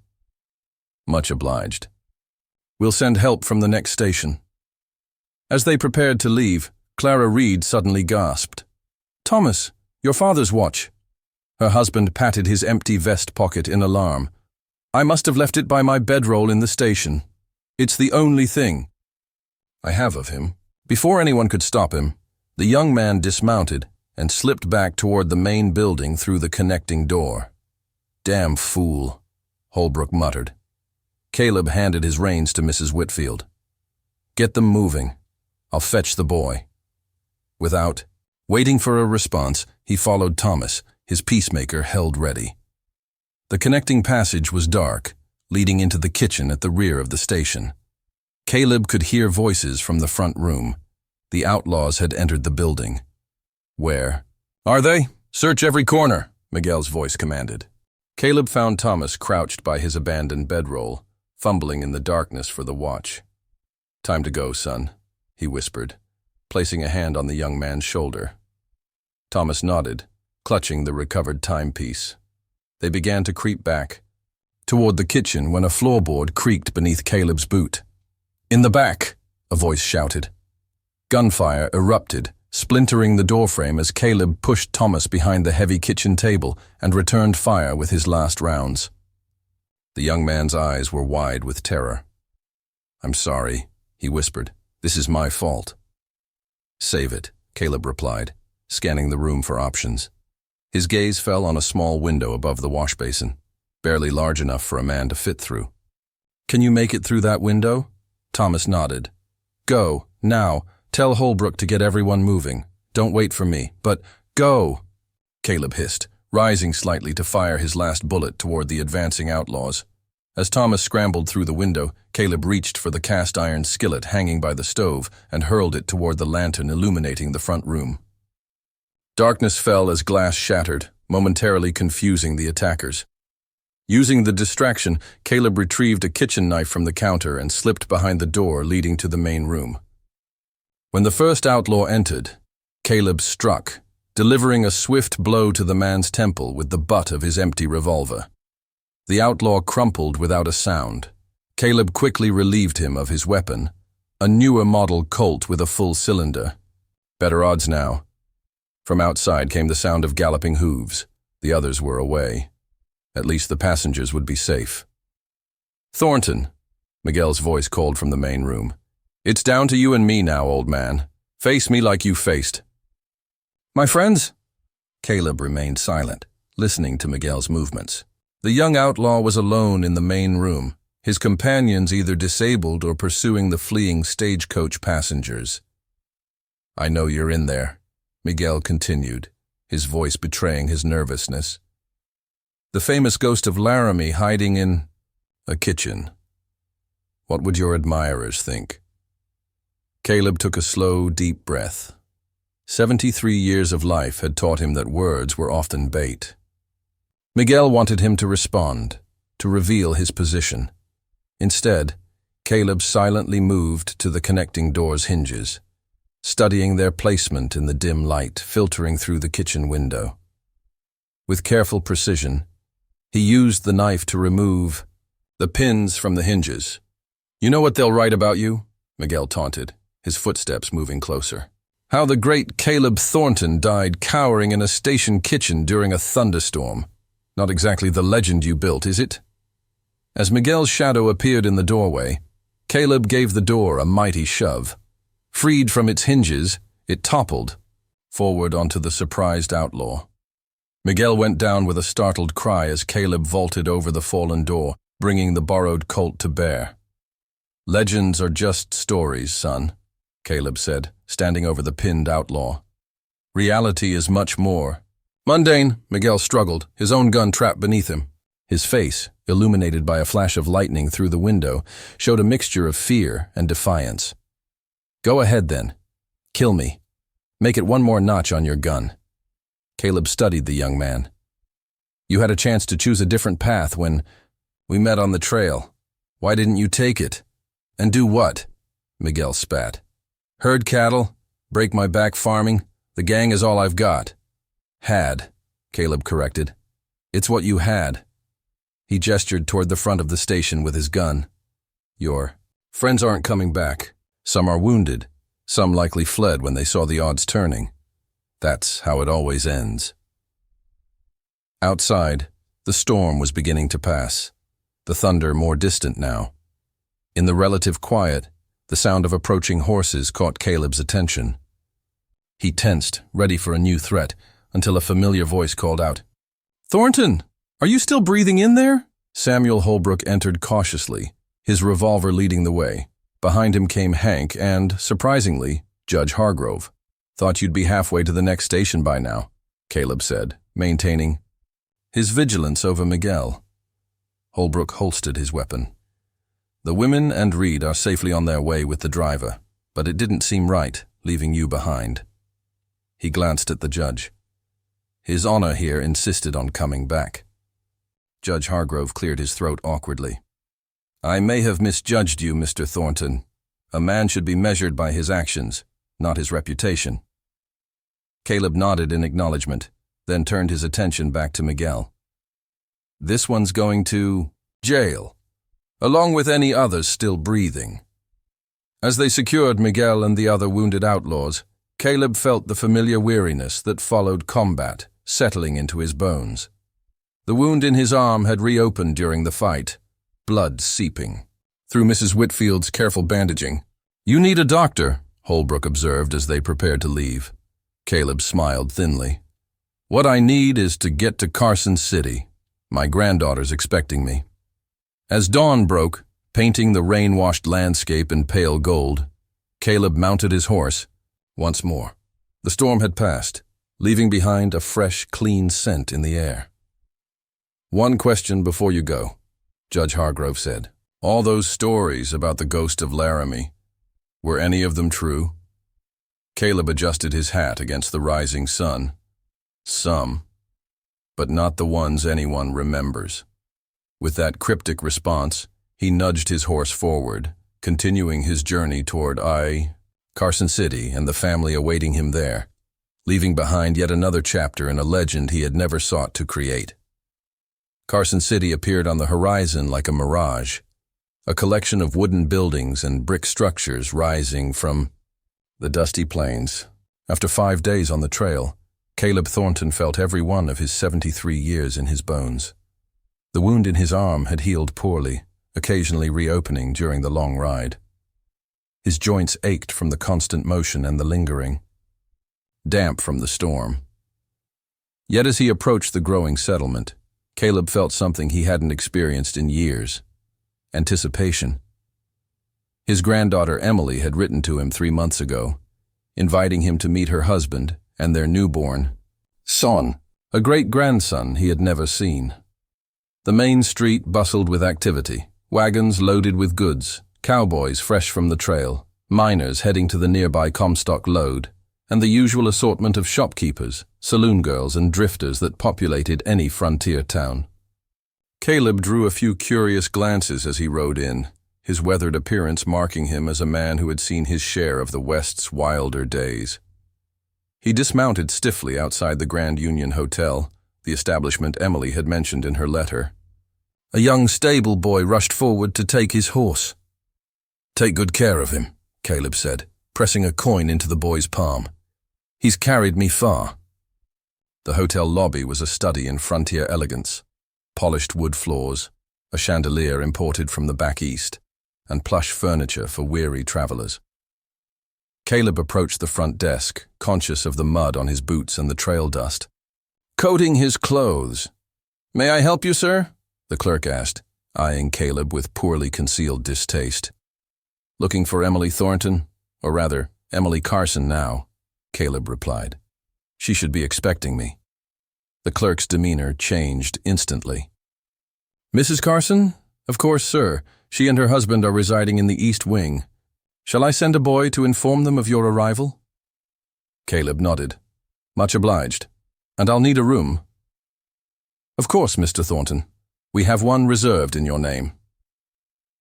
"Much obliged. We'll send help from the next station." As they prepared to leave, Clara Reed suddenly gasped. "Thomas, your father's watch." Her husband patted his empty vest pocket in alarm. "I must have left it by my bedroll in the station. It's the only thing I have of him." Before anyone could stop him, the young man dismounted and slipped back toward the main building through the connecting door. "Damn fool," Holbrook muttered. Caleb handed his reins to Mrs. Whitfield. "Get them moving. I'll fetch the boy." Without waiting for a response, he followed Thomas, his peacemaker held ready. The connecting passage was dark, leading into the kitchen at the rear of the station. Caleb could hear voices from the front room. The outlaws had entered the building. "Where are they? Search every corner," Miguel's voice commanded. Caleb found Thomas crouched by his abandoned bedroll, fumbling in the darkness for the watch. "Time to go, son," he whispered, placing a hand on the young man's shoulder. Thomas nodded, clutching the recovered timepiece. They began to creep back toward the kitchen when a floorboard creaked beneath Caleb's boot. "In the back!" a voice shouted. Gunfire erupted, splintering the doorframe as Caleb pushed Thomas behind the heavy kitchen table and returned fire with his last rounds. The young man's eyes were wide with terror. "I'm sorry," he whispered. "This is my fault." "Save it," Caleb replied, scanning the room for options. His gaze fell on a small window above the wash basin, barely large enough for a man to fit through. "Can you make it through that window?" Thomas nodded. "Go, now. Tell Holbrook to get everyone moving. Don't wait for me, but go!" Caleb hissed, rising slightly to fire his last bullet toward the advancing outlaws. As Thomas scrambled through the window, Caleb reached for the cast-iron skillet hanging by the stove and hurled it toward the lantern illuminating the front room. Darkness fell as glass shattered, momentarily confusing the attackers. Using the distraction, Caleb retrieved a kitchen knife from the counter and slipped behind the door leading to the main room. When the first outlaw entered, Caleb struck, delivering a swift blow to the man's temple with the butt of his empty revolver. The outlaw crumpled without a sound. Caleb quickly relieved him of his weapon, a newer model Colt with a full cylinder. Better odds now. From outside came the sound of galloping hooves. The others were away. At least the passengers would be safe. "Thornton," Miguel's voice called from the main room. "It's down to you and me now, old man. Face me like you faced." "My friends?" Caleb remained silent, listening to Miguel's movements. The young outlaw was alone in the main room, his companions either disabled or pursuing the fleeing stagecoach passengers. "I know you're in there," Miguel continued, his voice betraying his nervousness. "The famous ghost of Laramie hiding in a kitchen. What would your admirers think?" Caleb took a slow, deep breath. 73 years of life had taught him that words were often bait. Miguel wanted him to respond, to reveal his position. Instead, Caleb silently moved to the connecting door's hinges, studying their placement in the dim light filtering through the kitchen window. With careful precision, he used the knife to remove the pins from the hinges. "You know what they'll write about you?" Miguel taunted, his footsteps moving closer. "How the great Caleb Thornton died cowering in a station kitchen during a thunderstorm. Not exactly the legend you built, is it?" As Miguel's shadow appeared in the doorway, Caleb gave the door a mighty shove. Freed from its hinges, it toppled, forward onto the surprised outlaw. Miguel went down with a startled cry as Caleb vaulted over the fallen door, bringing the borrowed Colt to bear. "Legends are just stories, son," Caleb said, standing over the pinned outlaw. "Reality is much more." "Mundane," Miguel struggled, his own gun trapped beneath him. His face, illuminated by a flash of lightning through the window, showed a mixture of fear and defiance. "Go ahead then. Kill me. Make it one more notch on your gun." Caleb studied the young man. "You had a chance to choose a different path when we met on the trail. Why didn't you take it? And do what?" Miguel spat. "Herd cattle, break my back farming. The gang is all I've got." "Had," Caleb corrected. "It's what you had." He gestured toward the front of the station with his gun. "Your friends aren't coming back. Some are wounded. Some likely fled when they saw the odds turning. That's how it always ends." Outside, the storm was beginning to pass, the thunder more distant now. In the relative quiet, the sound of approaching horses caught Caleb's attention. He tensed, ready for a new threat, until a familiar voice called out, "Thornton, are you still breathing in there?" Samuel Holbrook entered cautiously, his revolver leading the way. Behind him came Hank and, surprisingly, Judge Hargrove. "Thought you'd be halfway to the next station by now," Caleb said, maintaining his vigilance over Miguel. Holbrook holstered his weapon. "The women and Reed are safely on their way with the driver, but it didn't seem right, leaving you behind." He glanced at the judge. His honor here insisted on coming back. Judge Hargrove cleared his throat awkwardly. "I may have misjudged you, Mr. Thornton. A man should be measured by his actions, not his reputation." Caleb nodded in acknowledgement, then turned his attention back to Miguel. "This one's going to jail, along with any others still breathing." As they secured Miguel and the other wounded outlaws, Caleb felt the familiar weariness that followed combat settling into his bones. The wound in his arm had reopened during the fight, blood seeping. Through Mrs. Whitfield's careful bandaging, "You need a doctor," Holbrook observed as they prepared to leave. Caleb smiled thinly. "What I need is to get to Carson City. My granddaughter's expecting me." As dawn broke, painting the rain-washed landscape in pale gold, Caleb mounted his horse once more. The storm had passed, leaving behind a fresh, clean scent in the air. "One question before you go," Judge Hargrove said. "All those stories about the ghost of Laramie, were any of them true?" Caleb adjusted his hat against the rising sun. "Some, but not the ones anyone remembers." With that cryptic response, he nudged his horse forward, continuing his journey toward Carson City and the family awaiting him there, leaving behind yet another chapter in a legend he had never sought to create. Carson City appeared on the horizon like a mirage, a collection of wooden buildings and brick structures rising from the dusty plains. After 5 days on the trail, Caleb Thornton felt every one of his 73 years in his bones. The wound in his arm had healed poorly, occasionally reopening during the long ride. His joints ached from the constant motion and the lingering damp from the storm. Yet as he approached the growing settlement, Caleb felt something he hadn't experienced in years: anticipation. His granddaughter Emily had written to him 3 months ago, inviting him to meet her husband and their newborn son, a great-grandson he had never seen. The main street bustled with activity, wagons loaded with goods, cowboys fresh from the trail, miners heading to the nearby Comstock lode, and the usual assortment of shopkeepers, saloon girls, and drifters that populated any frontier town. Caleb drew a few curious glances as he rode in, his weathered appearance marking him as a man who had seen his share of the West's wilder days. He dismounted stiffly outside the Grand Union Hotel, the establishment Emily had mentioned in her letter. A young stable boy rushed forward to take his horse. "Take good care of him," Caleb said, pressing a coin into the boy's palm. "He's carried me far." The hotel lobby was a study in frontier elegance: polished wood floors, a chandelier imported from the back east, and plush furniture for weary travelers. Caleb approached the front desk, conscious of the mud on his boots and the trail dust, coating his clothes. "May I help you, sir?" the clerk asked, eyeing Caleb with poorly concealed distaste. "Looking for Emily Thornton, or rather, Emily Carson now," Caleb replied. "She should be expecting me." The clerk's demeanor changed instantly. "Mrs. Carson? Of course, sir. She and her husband are residing in the East Wing. Shall I send a boy to inform them of your arrival?" Caleb nodded. "Much obliged. And I'll need a room." "Of course, Mr. Thornton. We have one reserved in your name."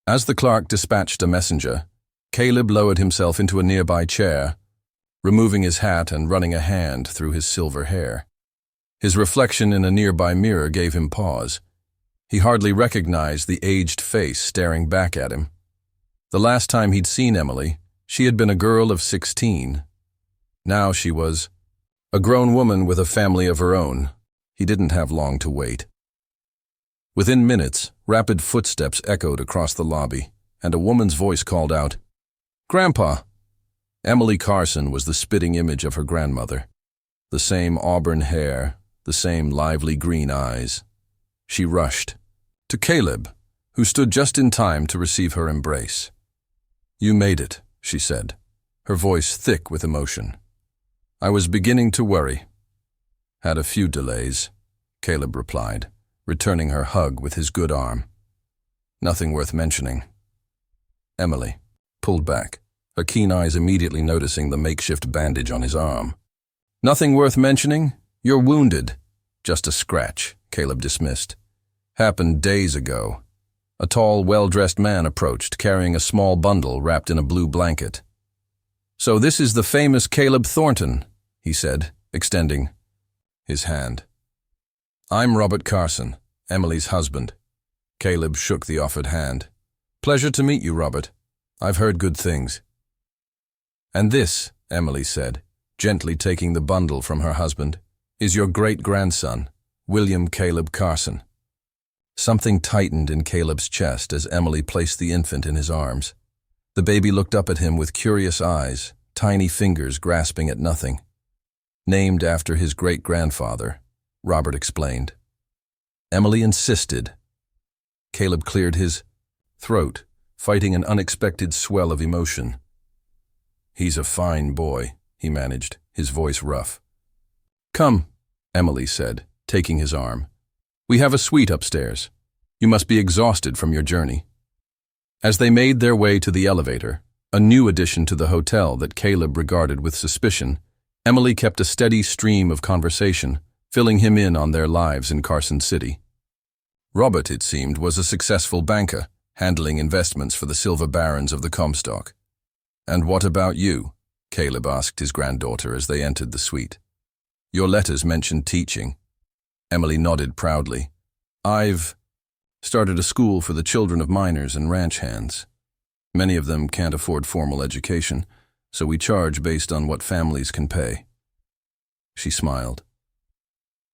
As the clerk dispatched a messenger, Caleb lowered himself into a nearby chair, removing his hat and running a hand through his silver hair. His reflection in a nearby mirror gave him pause. He hardly recognized the aged face staring back at him. The last time he'd seen Emily, she had been a girl of 16. Now she was a grown woman with a family of her own. He didn't have long to wait. Within minutes, rapid footsteps echoed across the lobby, and a woman's voice called out, "Grandpa!" Emily Carson was the spitting image of her grandmother. The same auburn hair, the same lively green eyes. She rushed to Caleb, who stood just in time to receive her embrace. "You made it," she said, her voice thick with emotion. "I was beginning to worry." "Had a few delays," Caleb replied, returning her hug with his good arm. "Nothing worth mentioning." Emily pulled back, her keen eyes immediately noticing the makeshift bandage on his arm. "Nothing worth mentioning? You're wounded." "Just a scratch," Caleb dismissed. "Happened days ago." A tall, well-dressed man approached, carrying a small bundle wrapped in a blue blanket. "So this is the famous Caleb Thornton," he said, extending his hand. "I'm Robert Carson, Emily's husband." Caleb shook the offered hand. "Pleasure to meet you, Robert. I've heard good things." "And this," Emily said, gently taking the bundle from her husband, "is your great-grandson, William Caleb Carson." Something tightened in Caleb's chest as Emily placed the infant in his arms. The baby looked up at him with curious eyes, tiny fingers grasping at nothing. "Named after his great-grandfather," Robert explained. Emily insisted. Caleb cleared his throat, fighting an unexpected swell of emotion. "He's a fine boy," he managed, his voice rough. "Come," Emily said, taking his arm. "We have a suite upstairs. You must be exhausted from your journey." As they made their way to the elevator, a new addition to the hotel that Caleb regarded with suspicion, Emily kept a steady stream of conversation, filling him in on their lives in Carson City. Robert, it seemed, was a successful banker, handling investments for the silver barons of the Comstock. "And what about you?" Caleb asked his granddaughter as they entered the suite. Your letters mentioned teaching. Emily nodded proudly. I've started a school for the children of miners and ranch hands. Many of them can't afford formal education, so we charge based on what families can pay. She smiled.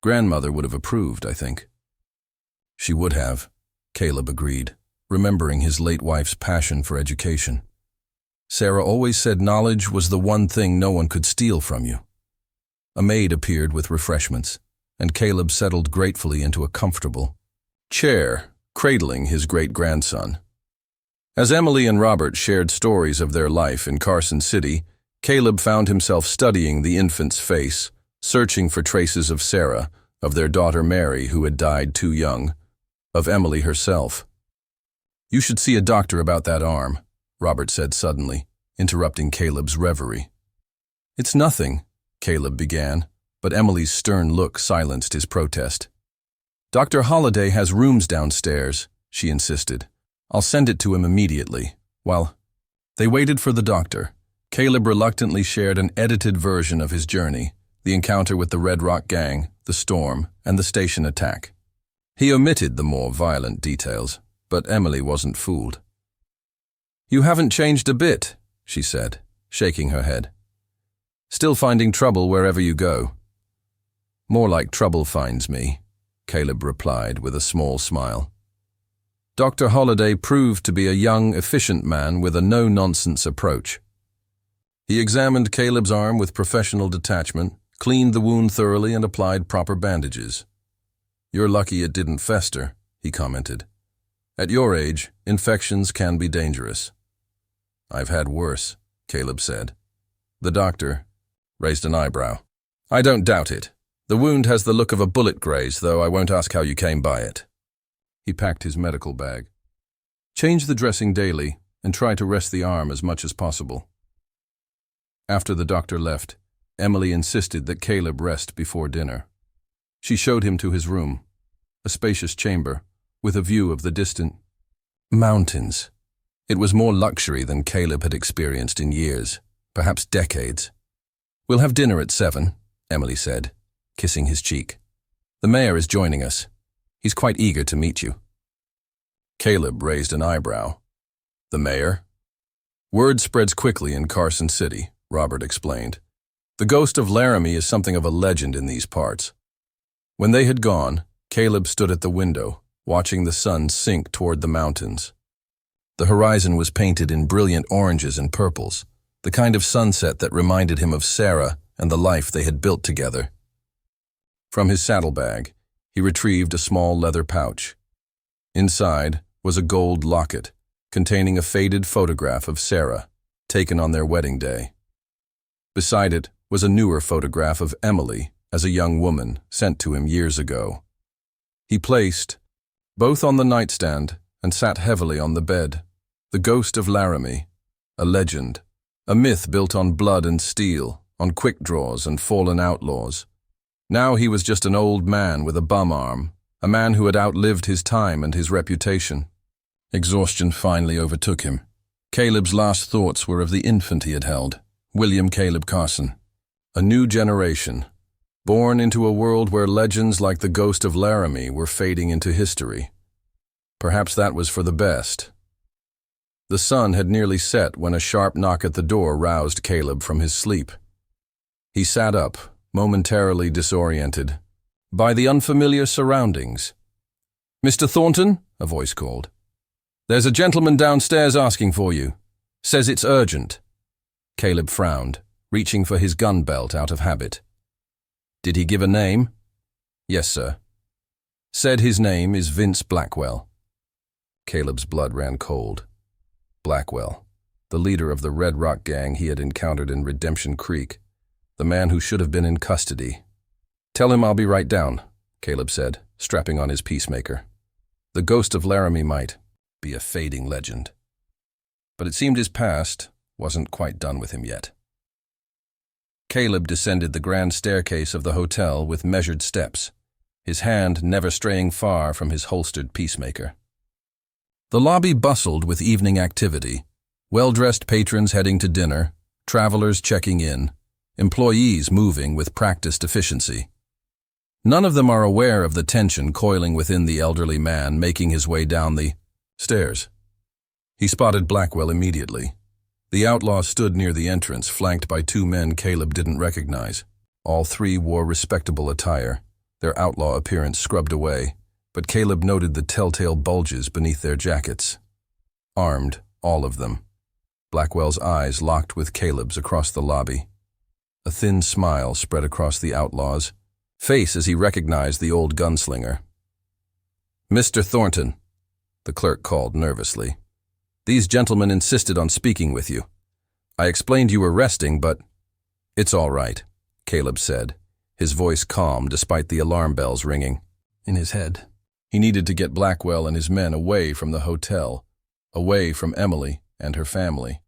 Grandmother would have approved, I think. She would have, Caleb agreed, remembering his late wife's passion for education. Sarah always said knowledge was the one thing no one could steal from you. A maid appeared with refreshments, and Caleb settled gratefully into a comfortable chair, cradling his great-grandson. As Emily and Robert shared stories of their life in Carson City, Caleb found himself studying the infant's face, searching for traces of Sarah, of their daughter Mary, who had died too young, of Emily herself. You should see a doctor about that arm, Robert said suddenly, interrupting Caleb's reverie. It's nothing, Caleb began, but Emily's stern look silenced his protest. Dr. Holliday has rooms downstairs, she insisted. I'll send it to him immediately. While they waited for the doctor, Caleb reluctantly shared an edited version of his journey, the encounter with the Red Rock Gang, the storm, and the station attack. He omitted the more violent details, but Emily wasn't fooled. You haven't changed a bit, she said, shaking her head. Still finding trouble wherever you go. More like trouble finds me, Caleb replied with a small smile. Dr. Holliday proved to be a young, efficient man with a no-nonsense approach. He examined Caleb's arm with professional detachment, cleaned the wound thoroughly, and applied proper bandages. You're lucky it didn't fester, he commented. At your age, infections can be dangerous. I've had worse, Caleb said. The doctor raised an eyebrow. I don't doubt it. The wound has the look of a bullet graze, though I won't ask how you came by it. He packed his medical bag. Change the dressing daily and try to rest the arm as much as possible. After the doctor left, Emily insisted that Caleb rest before dinner. She showed him to his room, a spacious chamber with a view of the distant mountains. It was more luxury than Caleb had experienced in years, perhaps decades. We'll have dinner at 7, Emily said, kissing his cheek. The mayor is joining us. He's quite eager to meet you. Caleb raised an eyebrow. The mayor? Word spreads quickly in Carson City, Robert explained. The ghost of Laramie is something of a legend in these parts. When they had gone, Caleb stood at the window, watching the sun sink toward the mountains. The horizon was painted in brilliant oranges and purples, the kind of sunset that reminded him of Sarah and the life they had built together. From his saddlebag, he retrieved a small leather pouch. Inside was a gold locket containing a faded photograph of Sarah, taken on their wedding day. Beside it was a newer photograph of Emily as a young woman sent to him years ago. He placed both on the nightstand and sat heavily on the bed. The ghost of Laramie, a legend, a myth built on blood and steel, on quick draws and fallen outlaws. Now he was just an old man with a bum arm, a man who had outlived his time and his reputation. Exhaustion finally overtook him. Caleb's last thoughts were of the infant he had held, William Caleb Carson. A new generation, born into a world where legends like the ghost of Laramie were fading into history. Perhaps that was for the best. The sun had nearly set when a sharp knock at the door roused Caleb from his sleep. He sat up, momentarily disoriented by the unfamiliar surroundings. Mr. Thornton, a voice called. There's a gentleman downstairs asking for you. Says it's urgent. Caleb frowned, reaching for his gun belt out of habit. Did he give a name? Yes, sir. Said his name is Vince Blackwell. Caleb's blood ran cold. Blackwell, the leader of the Red Rock Gang he had encountered in Redemption Creek, the man who should have been in custody. Tell him I'll be right down, Caleb said, strapping on his peacemaker. The ghost of Laramie might be a fading legend, but it seemed his past wasn't quite done with him yet. Caleb descended the grand staircase of the hotel with measured steps, his hand never straying far from his holstered peacemaker. The lobby bustled with evening activity, well-dressed patrons heading to dinner, travelers checking in, employees moving with practiced efficiency. None of them are aware of the tension coiling within the elderly man making his way down the stairs. He spotted Blackwell immediately. The outlaw stood near the entrance, flanked by two men Caleb didn't recognize. All three wore respectable attire, their outlaw appearance scrubbed away, but Caleb noted the telltale bulges beneath their jackets. Armed, all of them. Blackwell's eyes locked with Caleb's across the lobby. A thin smile spread across the outlaw's face as he recognized the old gunslinger. "Mr. Thornton," the clerk called nervously. "These gentlemen insisted on speaking with you. I explained you were resting, but—" "It's all right," Caleb said, his voice calm despite the alarm bells ringing. In his head, he needed to get Blackwell and his men away from the hotel, away from Emily and her family.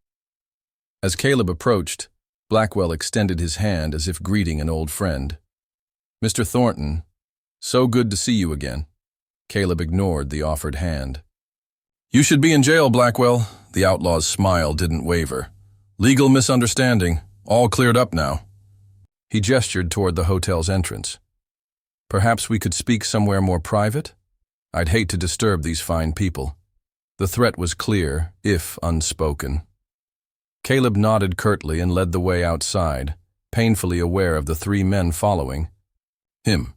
As Caleb approached, Blackwell extended his hand as if greeting an old friend. "Mr. Thornton, so good to see you again." Caleb ignored the offered hand. "You should be in jail, Blackwell." The outlaw's smile didn't waver. "Legal misunderstanding, all cleared up now." He gestured toward the hotel's entrance. "Perhaps we could speak somewhere more private? I'd hate to disturb these fine people." The threat was clear, if unspoken. Caleb nodded curtly and led the way outside, painfully aware of the three men following him.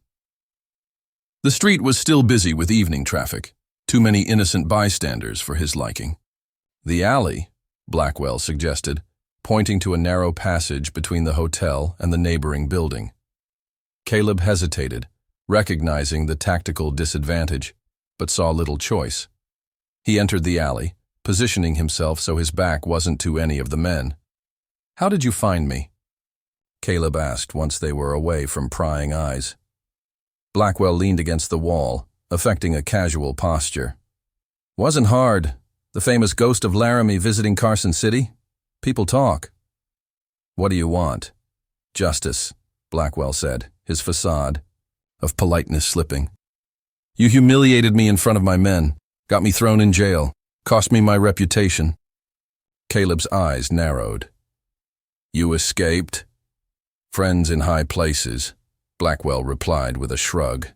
The street was still busy with evening traffic, too many innocent bystanders for his liking. "The alley," Blackwell suggested, pointing to a narrow passage between the hotel and the neighboring building. Caleb hesitated, recognizing the tactical disadvantage, but saw little choice. He entered the alley, positioning himself so his back wasn't to any of the men. "How did you find me?" Caleb asked once they were away from prying eyes. Blackwell leaned against the wall, affecting a casual posture. "Wasn't hard. The famous ghost of Laramie visiting Carson City? People talk." "What do you want?" "Justice," Blackwell said, his facade of politeness slipping. "You humiliated me in front of my men, got me thrown in jail, cost me my reputation." Caleb's eyes narrowed. "You escaped?" "Friends in high places," Blackwell replied with a shrug.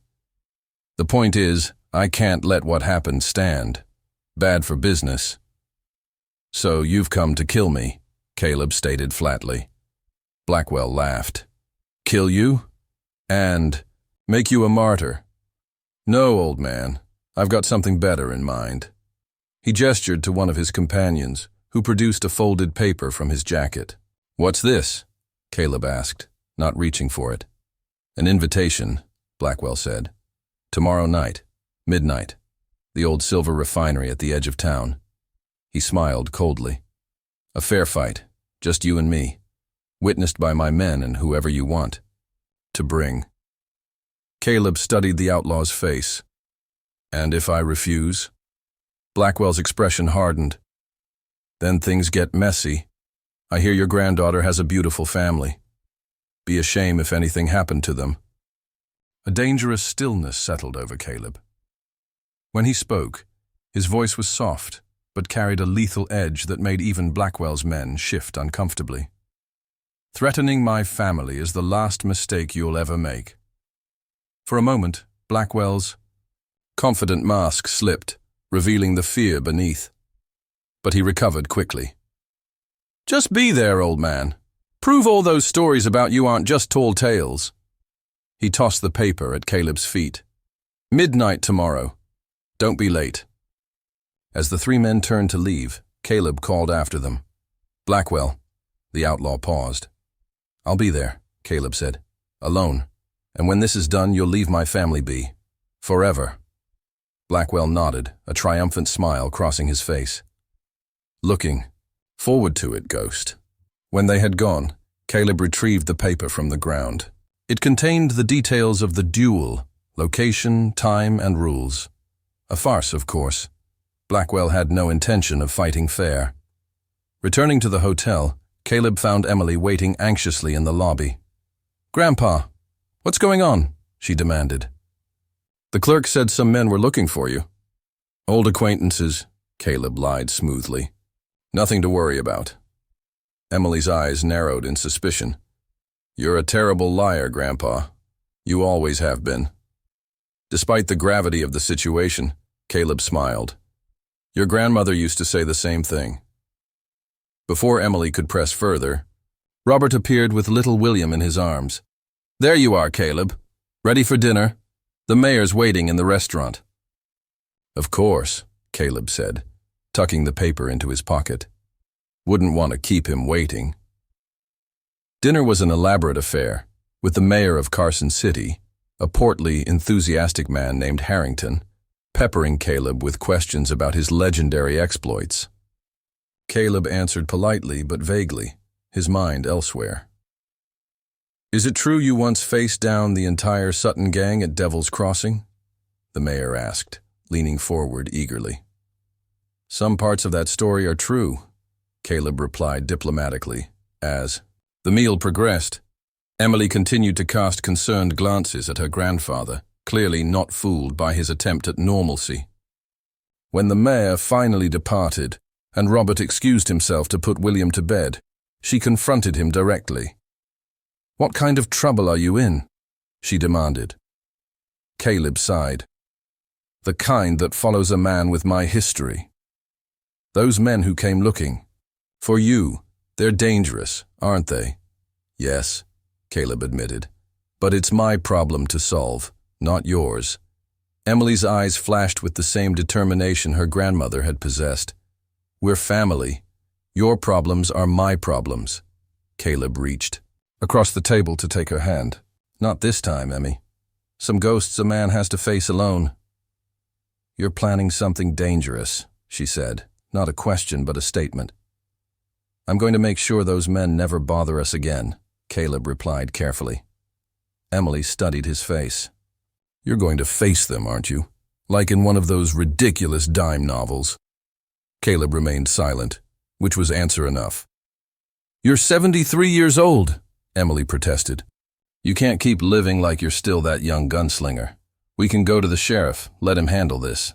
"The point is, I can't let what happened stand. Bad for business." "So you've come to kill me," Caleb stated flatly. Blackwell laughed. "Kill you? And make you a martyr?" "No, old man. I've got something better in mind." He gestured to one of his companions, who produced a folded paper from his jacket. "What's this?" Caleb asked, not reaching for it. "An invitation," Blackwell said. "Tomorrow night, midnight, the old silver refinery at the edge of town." He smiled coldly. "A fair fight, just you and me, witnessed by my men and whoever you want to bring." Caleb studied the outlaw's face. "And if I refuse?" Blackwell's expression hardened. "Then things get messy. I hear your granddaughter has a beautiful family. Be a shame if anything happened to them." A dangerous stillness settled over Caleb. When he spoke, his voice was soft, but carried a lethal edge that made even Blackwell's men shift uncomfortably. "Threatening my family is the last mistake you'll ever make." For a moment, Blackwell's confident mask slipped, revealing the fear beneath. But he recovered quickly. "Just be there, old man. Prove all those stories about you aren't just tall tales." He tossed the paper at Caleb's feet. "Midnight tomorrow. Don't be late." As the three men turned to leave, Caleb called after them. "Blackwell." The outlaw paused. "I'll be there," Caleb said. "Alone. And when this is done, you'll leave my family be. Forever." Blackwell nodded, a triumphant smile crossing his face. "Looking forward to it, Ghost." When they had gone, Caleb retrieved the paper from the ground. It contained the details of the duel, location, time, and rules. A farce, of course. Blackwell had no intention of fighting fair. Returning to the hotel, Caleb found Emily waiting anxiously in the lobby. "Grandpa, what's going on?" she demanded. "The clerk said some men were looking for you." "Old acquaintances," Caleb lied smoothly. "Nothing to worry about." Emily's eyes narrowed in suspicion. You're a terrible liar, Grandpa. You always have been. Despite the gravity of the situation, Caleb smiled. Your grandmother used to say the same thing. Before Emily could press further, Robert appeared with little William in his arms. There you are, Caleb. Ready for dinner? The mayor's waiting in the restaurant. Of course, Caleb said, tucking the paper into his pocket. Wouldn't want to keep him waiting. Dinner was an elaborate affair, with the mayor of Carson City, a portly, enthusiastic man named Harrington, peppering Caleb with questions about his legendary exploits. Caleb answered politely but vaguely, his mind elsewhere. Is it true you once faced down the entire Sutton gang at Devil's Crossing? The mayor asked, leaning forward eagerly. Some parts of that story are true, Caleb replied diplomatically, as the meal progressed. Emily continued to cast concerned glances at her grandfather, clearly not fooled by his attempt at normalcy. When the mayor finally departed, and Robert excused himself to put William to bed, she confronted him directly. What kind of trouble are you in? She demanded. Caleb sighed. The kind that follows a man with my history. Those men who came looking. For you, they're dangerous, aren't they? Yes, Caleb admitted. But it's my problem to solve, not yours. Emily's eyes flashed with the same determination her grandmother had possessed. We're family. Your problems are my problems. Caleb reached across the table to take her hand. Not this time, Emmy. Some ghosts a man has to face alone. You're planning something dangerous, she said. Not a question, but a statement. I'm going to make sure those men never bother us again, Caleb replied carefully. Emily studied his face. You're going to face them, aren't you? Like in one of those ridiculous dime novels. Caleb remained silent, which was answer enough. You're 73 years old, Emily protested. You can't keep living like you're still that young gunslinger. We can go to the sheriff, let him handle this.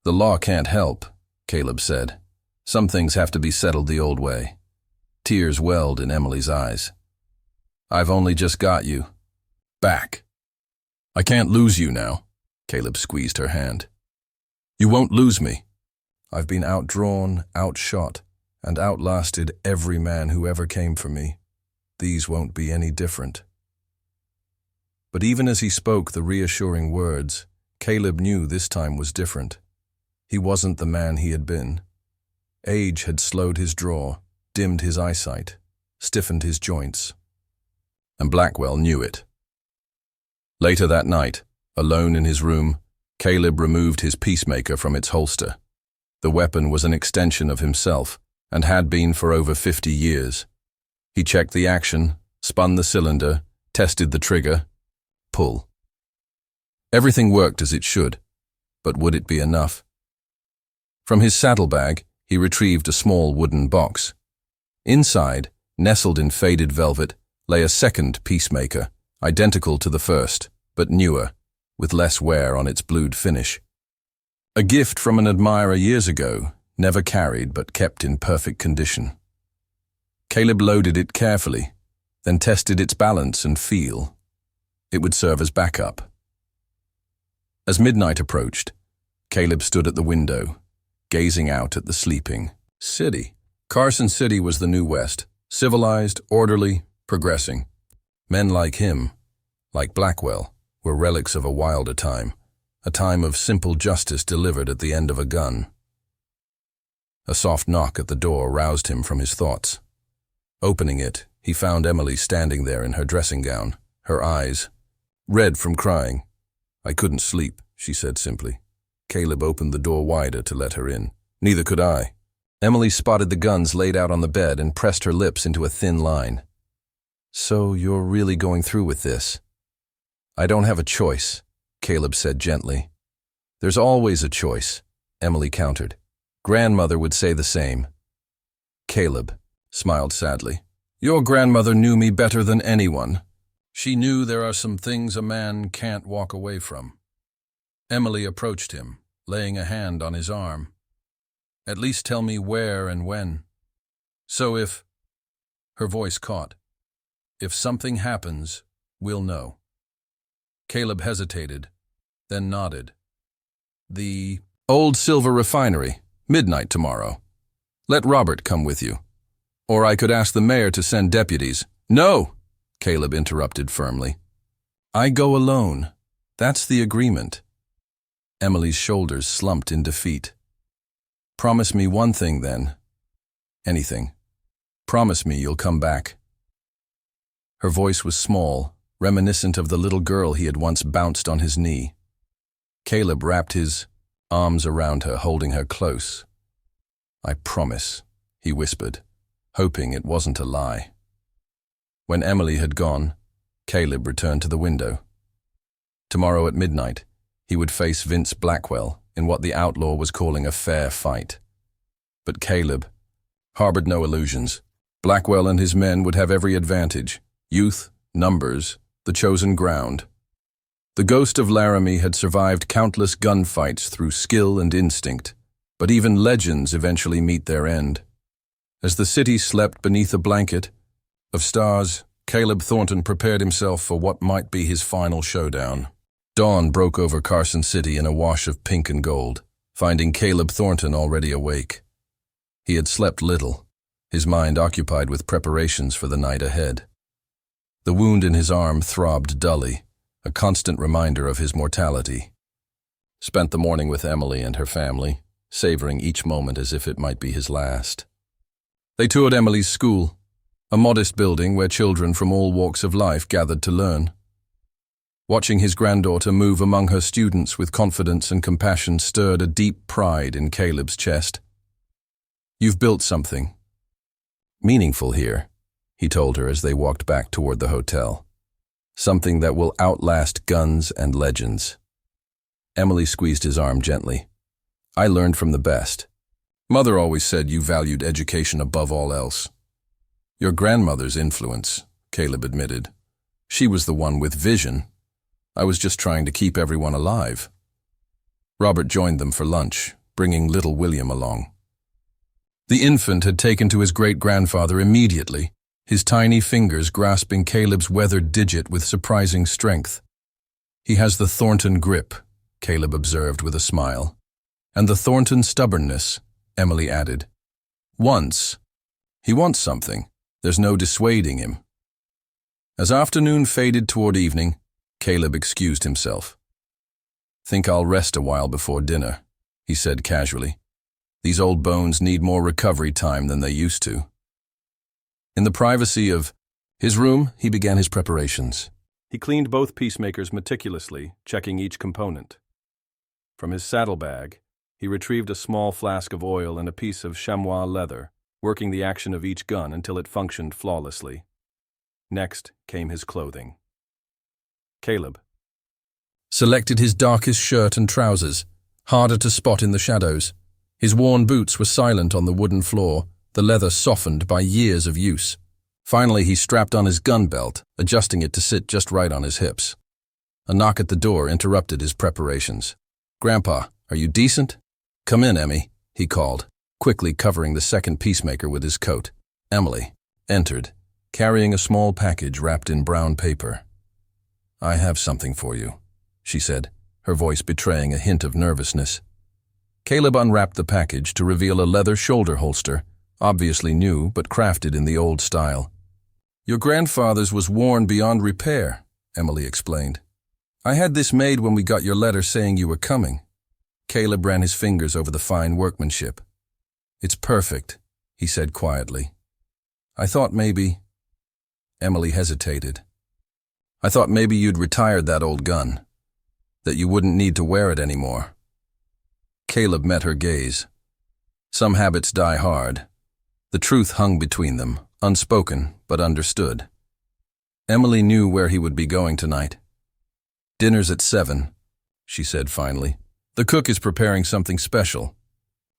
The law can't help, Caleb said. Some things have to be settled the old way. Tears welled in Emily's eyes. I've only just got you. Back. I can't lose you now. Caleb squeezed her hand. You won't lose me. I've been outdrawn, outshot, and outlasted every man who ever came for me. These won't be any different. But even as he spoke the reassuring words, Caleb knew this time was different. He wasn't the man he had been. Age had slowed his draw, dimmed his eyesight, stiffened his joints. And Blackwell knew it. Later that night, alone in his room, Caleb removed his peacemaker from its holster. The weapon was an extension of himself, and had been for over 50 years. He checked the action, spun the cylinder, tested the trigger. Pull. Everything worked as it should, but would it be enough? From his saddlebag, he retrieved a small wooden box. Inside, nestled in faded velvet, lay a second peacemaker, identical to the first, but newer, with less wear on its blued finish. A gift from an admirer years ago, never carried but kept in perfect condition. Caleb loaded it carefully, then tested its balance and feel. It would serve as backup. As midnight approached, Caleb stood at the window, gazing out at the sleeping city. Carson City was the New West, civilized, orderly, progressing. Men like him, like Blackwell, were relics of a wilder time, a time of simple justice delivered at the end of a gun. A soft knock at the door roused him from his thoughts. Opening it, he found Emily standing there in her dressing gown, her eyes red from crying. I couldn't sleep, she said simply. Caleb opened the door wider to let her in. Neither could I. Emily spotted the guns laid out on the bed and pressed her lips into a thin line. So you're really going through with this? I don't have a choice, Caleb said gently. There's always a choice, Emily countered. Grandmother would say the same. Caleb smiled sadly. Your grandmother knew me better than anyone. She knew there are some things a man can't walk away from. Emily approached him, laying a hand on his arm. At least tell me where and when. So if Her voice caught. If something happens, we'll know. Caleb hesitated, then nodded. The old silver refinery, midnight tomorrow. Let Robert come with you. Or I could ask the mayor to send deputies. No, Caleb interrupted firmly. I go alone. That's the agreement. Emily's shoulders slumped in defeat. Promise me one thing, then. Anything. Promise me you'll come back. Her voice was small, reminiscent of the little girl he had once bounced on his knee. Caleb wrapped his arms around her, holding her close. I promise, he whispered, hoping it wasn't a lie. When Emily had gone, Caleb returned to the window. Tomorrow at midnight, he would face Vince Blackwell in what the outlaw was calling a fair fight. But Caleb harbored no illusions. Blackwell and his men would have every advantage: youth, numbers, the chosen ground. The ghost of Laramie had survived countless gunfights through skill and instinct, but even legends eventually meet their end. As the city slept beneath a blanket of stars, Caleb Thornton prepared himself for what might be his final showdown. Dawn broke over Carson City in a wash of pink and gold, finding Caleb Thornton already awake. He had slept little, his mind occupied with preparations for the night ahead. The wound in his arm throbbed dully, a constant reminder of his mortality. Spent the morning with Emily and her family, savoring each moment as if it might be his last. They toured Emily's school, a modest building where children from all walks of life gathered to learn. Watching his granddaughter move among her students with confidence and compassion stirred a deep pride in Caleb's chest. You've built something meaningful here, he told her as they walked back toward the hotel. Something that will outlast guns and legends. Emily squeezed his arm gently. I learned from the best. Mother always said you valued education above all else. Your grandmother's influence, Caleb admitted. She was the one with vision. I was just trying to keep everyone alive. Robert joined them for lunch, bringing little William along. The infant had taken to his great-grandfather immediately, his tiny fingers grasping Caleb's weathered digit with surprising strength. He has the Thornton grip, Caleb observed with a smile. And the Thornton stubbornness, Emily added. Once. He wants something. There's no dissuading him. As afternoon faded toward evening, Caleb excused himself. Think I'll rest a while before dinner, he said casually. These old bones need more recovery time than they used to. In the privacy of his room, he began his preparations. He cleaned both peacemakers meticulously, checking each component. From his saddlebag, he retrieved a small flask of oil and a piece of chamois leather, working the action of each gun until it functioned flawlessly. Next came his clothing. Caleb selected his darkest shirt and trousers, harder to spot in the shadows. His worn boots were silent on the wooden floor, the leather softened by years of use. Finally, he strapped on his gun belt, adjusting it to sit just right on his hips. A knock at the door interrupted his preparations. Grandpa, are you decent? Come in, Emmy, he called, quickly covering the second peacemaker with his coat. Emily entered, carrying a small package wrapped in brown paper. I have something for you, she said, her voice betraying a hint of nervousness. Caleb unwrapped the package to reveal a leather shoulder holster, obviously new but crafted in the old style. Your grandfather's was worn beyond repair, Emily explained. I had this made when we got your letter saying you were coming. Caleb ran his fingers over the fine workmanship. It's perfect, he said quietly. I thought maybe... Emily hesitated. I thought maybe you'd retired that old gun, that you wouldn't need to wear it anymore. Caleb met her gaze. Some habits die hard. The truth hung between them, unspoken but understood. Emily knew where he would be going tonight. Dinner's at 7, she said finally. The cook is preparing something special.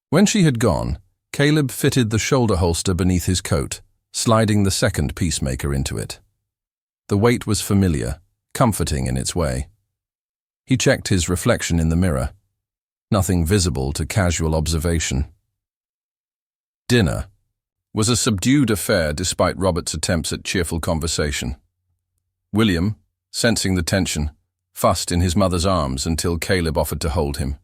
When she had gone, Caleb fitted the shoulder holster beneath his coat, sliding the second peacemaker into it. The weight was familiar, comforting in its way. He checked his reflection in the mirror. Nothing visible to casual observation. Dinner. was a subdued affair despite Robert's attempts at cheerful conversation. William, sensing the tension, fussed in his mother's arms until Caleb offered to hold him.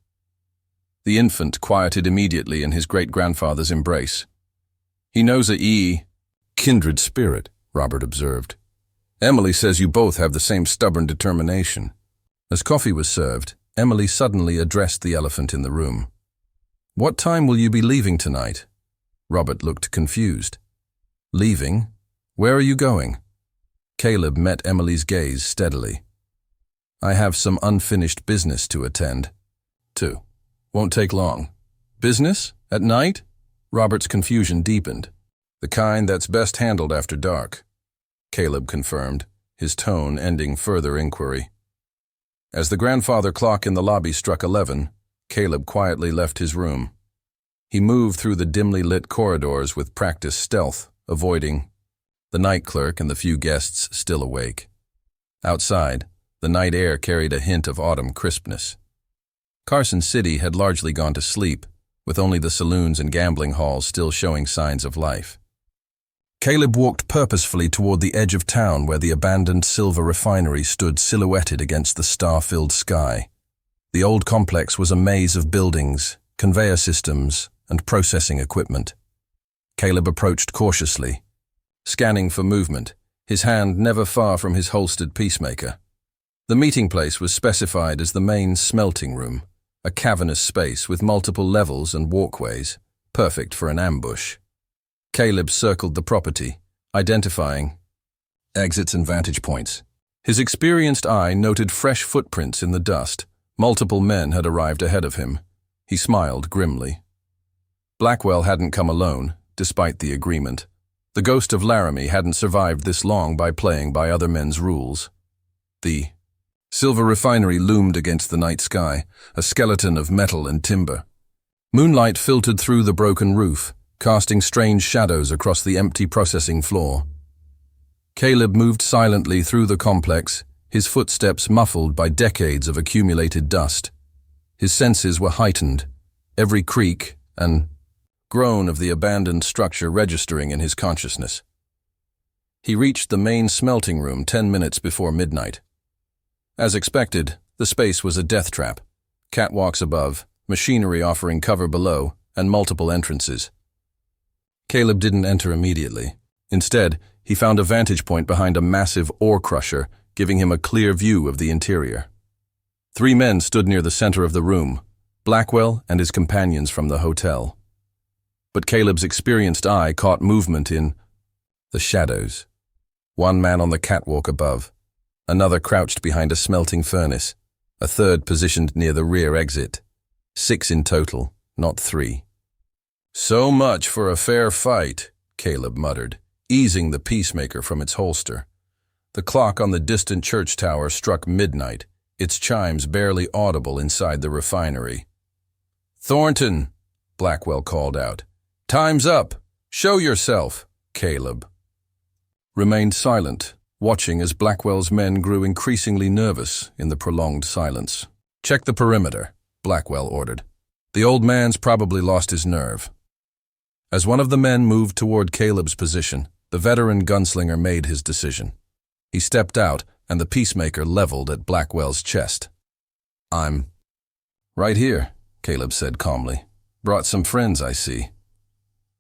The infant quieted immediately in his great-grandfather's embrace. "He knows a kindred spirit," Robert observed. "Emily says you both have the same stubborn determination." As coffee was served, Emily suddenly addressed the elephant in the room. "What time will you be leaving tonight?" Robert looked confused. "Leaving? Where are you going?" Caleb met Emily's gaze steadily. "I have some unfinished business to attend to. Won't take long." "Business? At night?" Robert's confusion deepened. "The kind that's best handled after dark," Caleb confirmed, his tone ending further inquiry. As the grandfather clock in the lobby struck 11, Caleb quietly left his room. He moved through the dimly lit corridors with practiced stealth, avoiding the night clerk and the few guests still awake. Outside, the night air carried a hint of autumn crispness. Carson City had largely gone to sleep, with only the saloons and gambling halls still showing signs of life. Caleb walked purposefully toward the edge of town where the abandoned silver refinery stood silhouetted against the star-filled sky. The old complex was a maze of buildings, conveyor systems, and processing equipment. Caleb approached cautiously, scanning for movement, his hand never far from his holstered peacemaker. The meeting place was specified as the main smelting room, a cavernous space with multiple levels and walkways, perfect for an ambush. Caleb circled the property, identifying exits and vantage points. His experienced eye noted fresh footprints in the dust. Multiple men had arrived ahead of him. He smiled grimly. Blackwell hadn't come alone, despite the agreement. The ghost of Laramie hadn't survived this long by playing by other men's rules. The silver refinery loomed against the night sky, a skeleton of metal and timber. Moonlight filtered through the broken roof, casting strange shadows across the empty processing floor. Caleb moved silently through the complex, his footsteps muffled by decades of accumulated dust. His senses were heightened, every creak and groan of the abandoned structure registering in his consciousness. He reached the main smelting room 10 minutes before midnight. As expected, the space was a death trap. Catwalks above, machinery offering cover below, and multiple entrances. Caleb didn't enter immediately. Instead, he found a vantage point behind a massive ore crusher, giving him a clear view of the interior. 3 men stood near the center of the room, Blackwell and his companions from the hotel. But Caleb's experienced eye caught movement in the shadows. 1 man on the catwalk above, another crouched behind a smelting furnace, a third positioned near the rear exit. 6 in total, not 3. "So much for a fair fight," Caleb muttered, easing the peacemaker from its holster. The clock on the distant church tower struck midnight, its chimes barely audible inside the refinery. "Thornton," Blackwell called out. "Time's up. Show yourself." Caleb remained silent, watching as Blackwell's men grew increasingly nervous in the prolonged silence. "Check the perimeter," Blackwell ordered. "The old man's probably lost his nerve." As one of the men moved toward Caleb's position, the veteran gunslinger made his decision. He stepped out, and the peacemaker leveled at Blackwell's chest. "I'm right here," Caleb said calmly. "Brought some friends, I see."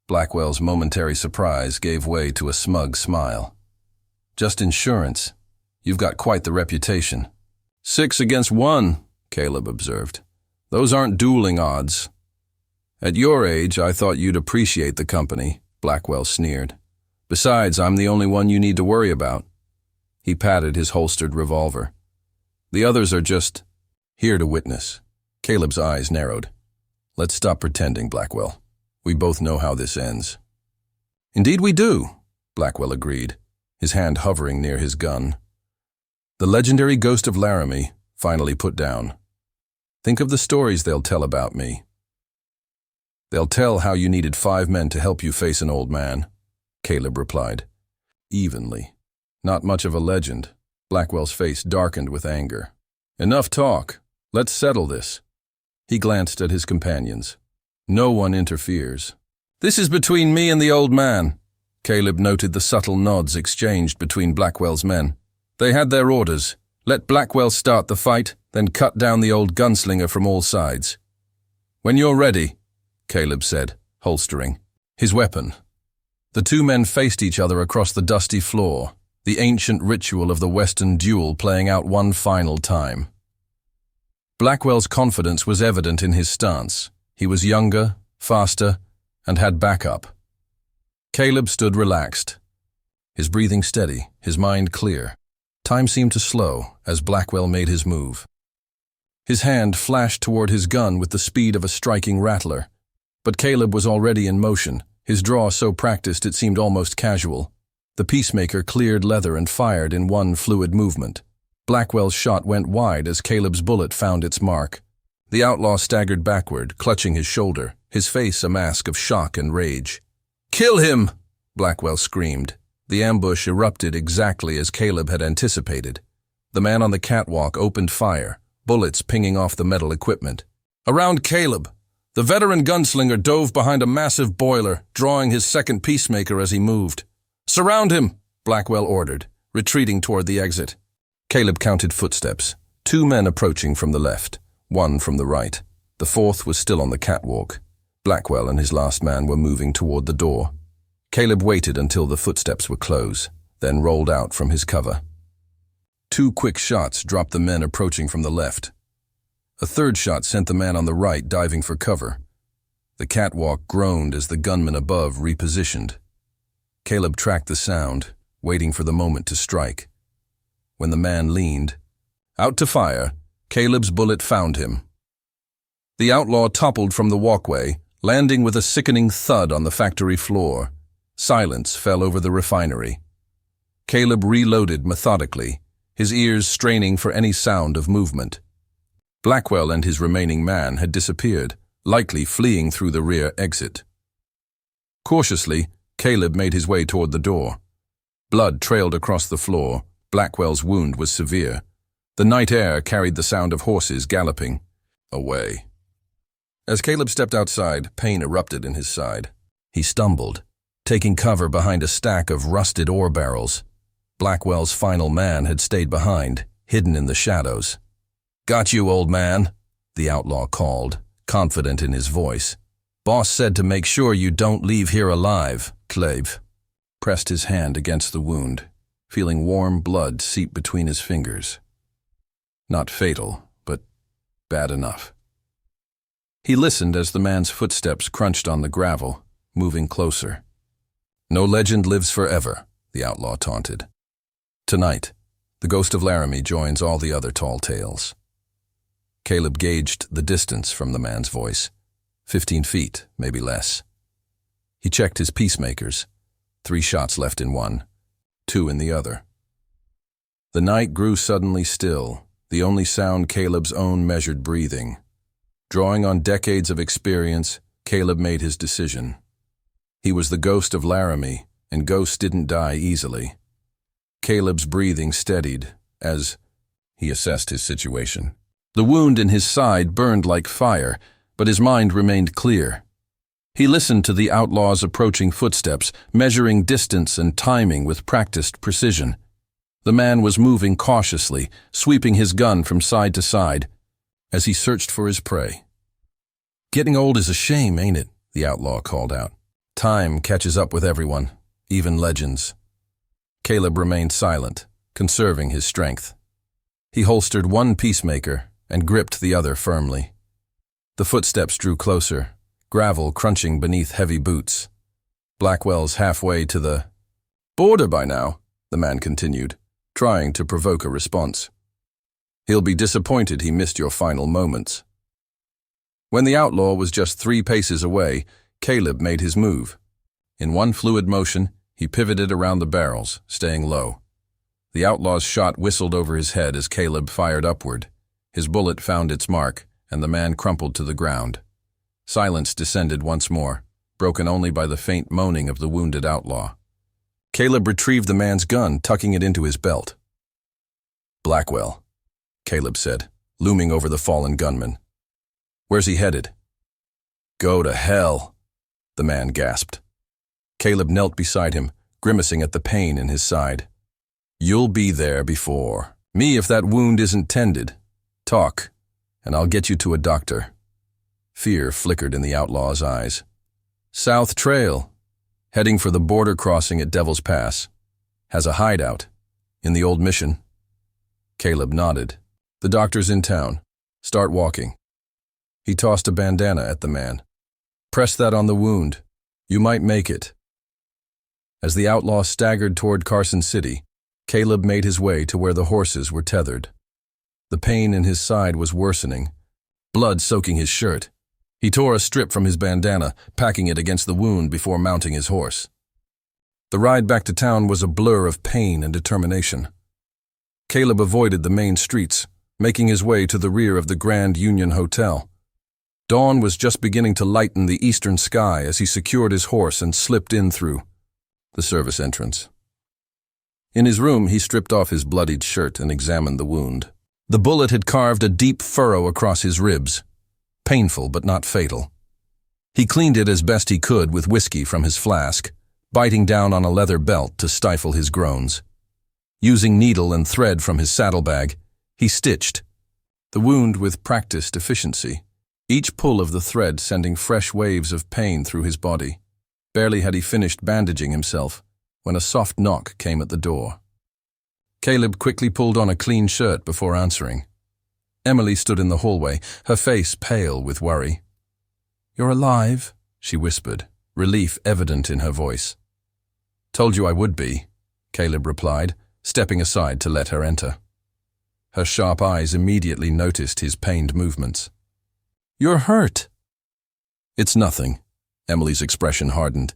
Blackwell's momentary surprise gave way to a smug smile. "Just insurance. You've got quite the reputation." 6 against 1, Caleb observed. "Those aren't dueling odds." "At your age, I thought you'd appreciate the company," Blackwell sneered. "Besides, I'm the only one you need to worry about." He patted his holstered revolver. "The others are just here to witness." Caleb's eyes narrowed. "Let's stop pretending, Blackwell. We both know how this ends." "Indeed we do," Blackwell agreed, his hand hovering near his gun. "The legendary ghost of Laramie, finally put down. Think of the stories they'll tell about me." "They'll tell how you needed 5 men to help you face an old man," Caleb replied. Evenly. "Not much of a legend." Blackwell's face darkened with anger. "Enough talk. Let's settle this." He glanced at his companions. "No one interferes. "This is between me and the old man." Caleb noted the subtle nods exchanged between Blackwell's men. They had their orders. Let Blackwell start the fight, then cut down the old gunslinger from all sides. "When you're ready," Caleb said, holstering his weapon. The two men faced each other across the dusty floor, the ancient ritual of the Western duel playing out one final time. Blackwell's confidence was evident in his stance. He was younger, faster, and had backup. Caleb stood relaxed, his breathing steady, his mind clear. Time seemed to slow as Blackwell made his move. His hand flashed toward his gun with the speed of a striking rattler, but Caleb was already in motion, his draw so practiced it seemed almost casual. The peacemaker cleared leather and fired in one fluid movement. Blackwell's shot went wide as Caleb's bullet found its mark. The outlaw staggered backward, clutching his shoulder, his face a mask of shock and rage. "Kill him!" Blackwell screamed. The ambush erupted exactly as Caleb had anticipated. The man on the catwalk opened fire, bullets pinging off the metal equipment. Around Caleb, the veteran gunslinger dove behind a massive boiler, drawing his second peacemaker as he moved. "Surround him!" Blackwell ordered, retreating toward the exit. Caleb counted footsteps, 2 men approaching from the left, 1 from the right. The 4th was still on the catwalk. Blackwell and his last man were moving toward the door. Caleb waited until the footsteps were close, then rolled out from his cover. 2 quick shots dropped the men approaching from the left. A 3rd shot sent the man on the right diving for cover. The catwalk groaned as the gunman above repositioned. Caleb tracked the sound, waiting for the moment to strike. When the man leaned out to fire, Caleb's bullet found him. The outlaw toppled from the walkway, landing with a sickening thud on the factory floor. Silence fell over the refinery. Caleb reloaded methodically, his ears straining for any sound of movement. Blackwell and his remaining man had disappeared, likely fleeing through the rear exit. Cautiously, Caleb made his way toward the door. Blood trailed across the floor. Blackwell's wound was severe. The night air carried the sound of horses galloping away. As Caleb stepped outside, pain erupted in his side. He stumbled, taking cover behind a stack of rusted ore barrels. Blackwell's final man had stayed behind, hidden in the shadows. "Got you, old man," the outlaw called, confident in his voice. "Boss said to make sure you don't leave here alive." Caleb pressed his hand against the wound, feeling warm blood seep between his fingers. Not fatal, but bad enough. He listened as the man's footsteps crunched on the gravel, moving closer. "No legend lives forever," the outlaw taunted. "Tonight, the ghost of Laramie joins all the other tall tales." Caleb gauged the distance from the man's voice. 15 feet, maybe less. He checked his peacemakers. 3 shots left in one, 2 in the other. The night grew suddenly still, the only sound Caleb's own measured breathing. Drawing on decades of experience, Caleb made his decision. He was the ghost of Laramie, and ghosts didn't die easily. Caleb's breathing steadied as he assessed his situation. The wound in his side burned like fire, but his mind remained clear. He listened to the outlaw's approaching footsteps, measuring distance and timing with practiced precision. The man was moving cautiously, sweeping his gun from side to side, as he searched for his prey. "Getting old is a shame, ain't it?" the outlaw called out. "Time catches up with everyone, even legends." Caleb remained silent, conserving his strength. He holstered one peacemaker and gripped the other firmly. The footsteps drew closer, gravel crunching beneath heavy boots. "Blackwell's halfway to the border by now," the man continued, trying to provoke a response. "He'll be disappointed he missed your final moments." When the outlaw was just 3 paces away, Caleb made his move. In one fluid motion, he pivoted around the barrels, staying low. The outlaw's shot whistled over his head as Caleb fired upward. His bullet found its mark, and the man crumpled to the ground. Silence descended once more, broken only by the faint moaning of the wounded outlaw. Caleb retrieved the man's gun, tucking it into his belt. "Blackwell," Caleb said, looming over the fallen gunman. "Where's he headed?" "Go to hell." the man gasped. Caleb knelt beside him, grimacing at the pain in his side. "You'll be there before me if that wound isn't tended. Talk, and I'll get you to a doctor." Fear flickered in the outlaw's eyes. "South Trail, heading for the border crossing at Devil's Pass. Has a hideout. In the old mission." Caleb nodded. "The doctor's in town. Start walking." He tossed a bandana at the man. "Press that on the wound. You might make it." As the outlaw staggered toward Carson City, Caleb made his way to where the horses were tethered. The pain in his side was worsening, blood soaking his shirt. He tore a strip from his bandana, packing it against the wound before mounting his horse. The ride back to town was a blur of pain and determination. Caleb avoided the main streets, making his way to the rear of the Grand Union Hotel. Dawn was just beginning to lighten the eastern sky as he secured his horse and slipped in through the service entrance. In his room, he stripped off his bloodied shirt and examined the wound. The bullet had carved a deep furrow across his ribs, painful but not fatal. He cleaned it as best he could with whiskey from his flask, biting down on a leather belt to stifle his groans. Using needle and thread from his saddlebag, he stitched the wound with practiced efficiency, each pull of the thread sending fresh waves of pain through his body. Barely had he finished bandaging himself when a soft knock came at the door. Caleb quickly pulled on a clean shirt before answering. Emily stood in the hallway, her face pale with worry. "You're alive," she whispered, relief evident in her voice. "Told you I would be," Caleb replied, stepping aside to let her enter. Her sharp eyes immediately noticed his pained movements. "You're hurt." "It's nothing." Emily's expression hardened.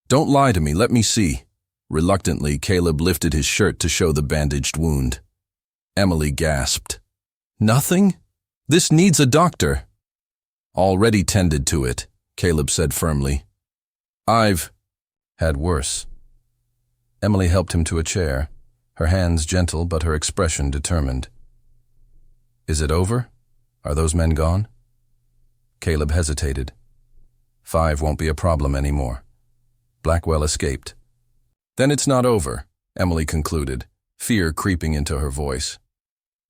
"Don't lie to me, let me see." Reluctantly, Caleb lifted his shirt to show the bandaged wound. Emily gasped. "Nothing? This needs a doctor." "Already tended to it," Caleb said firmly. "I've had worse." Emily helped him to a chair, her hands gentle but her expression determined. "Is it over? Are those men gone?" Caleb hesitated. 5 won't be a problem anymore. Blackwell escaped. "Then it's not over," Emily concluded, fear creeping into her voice.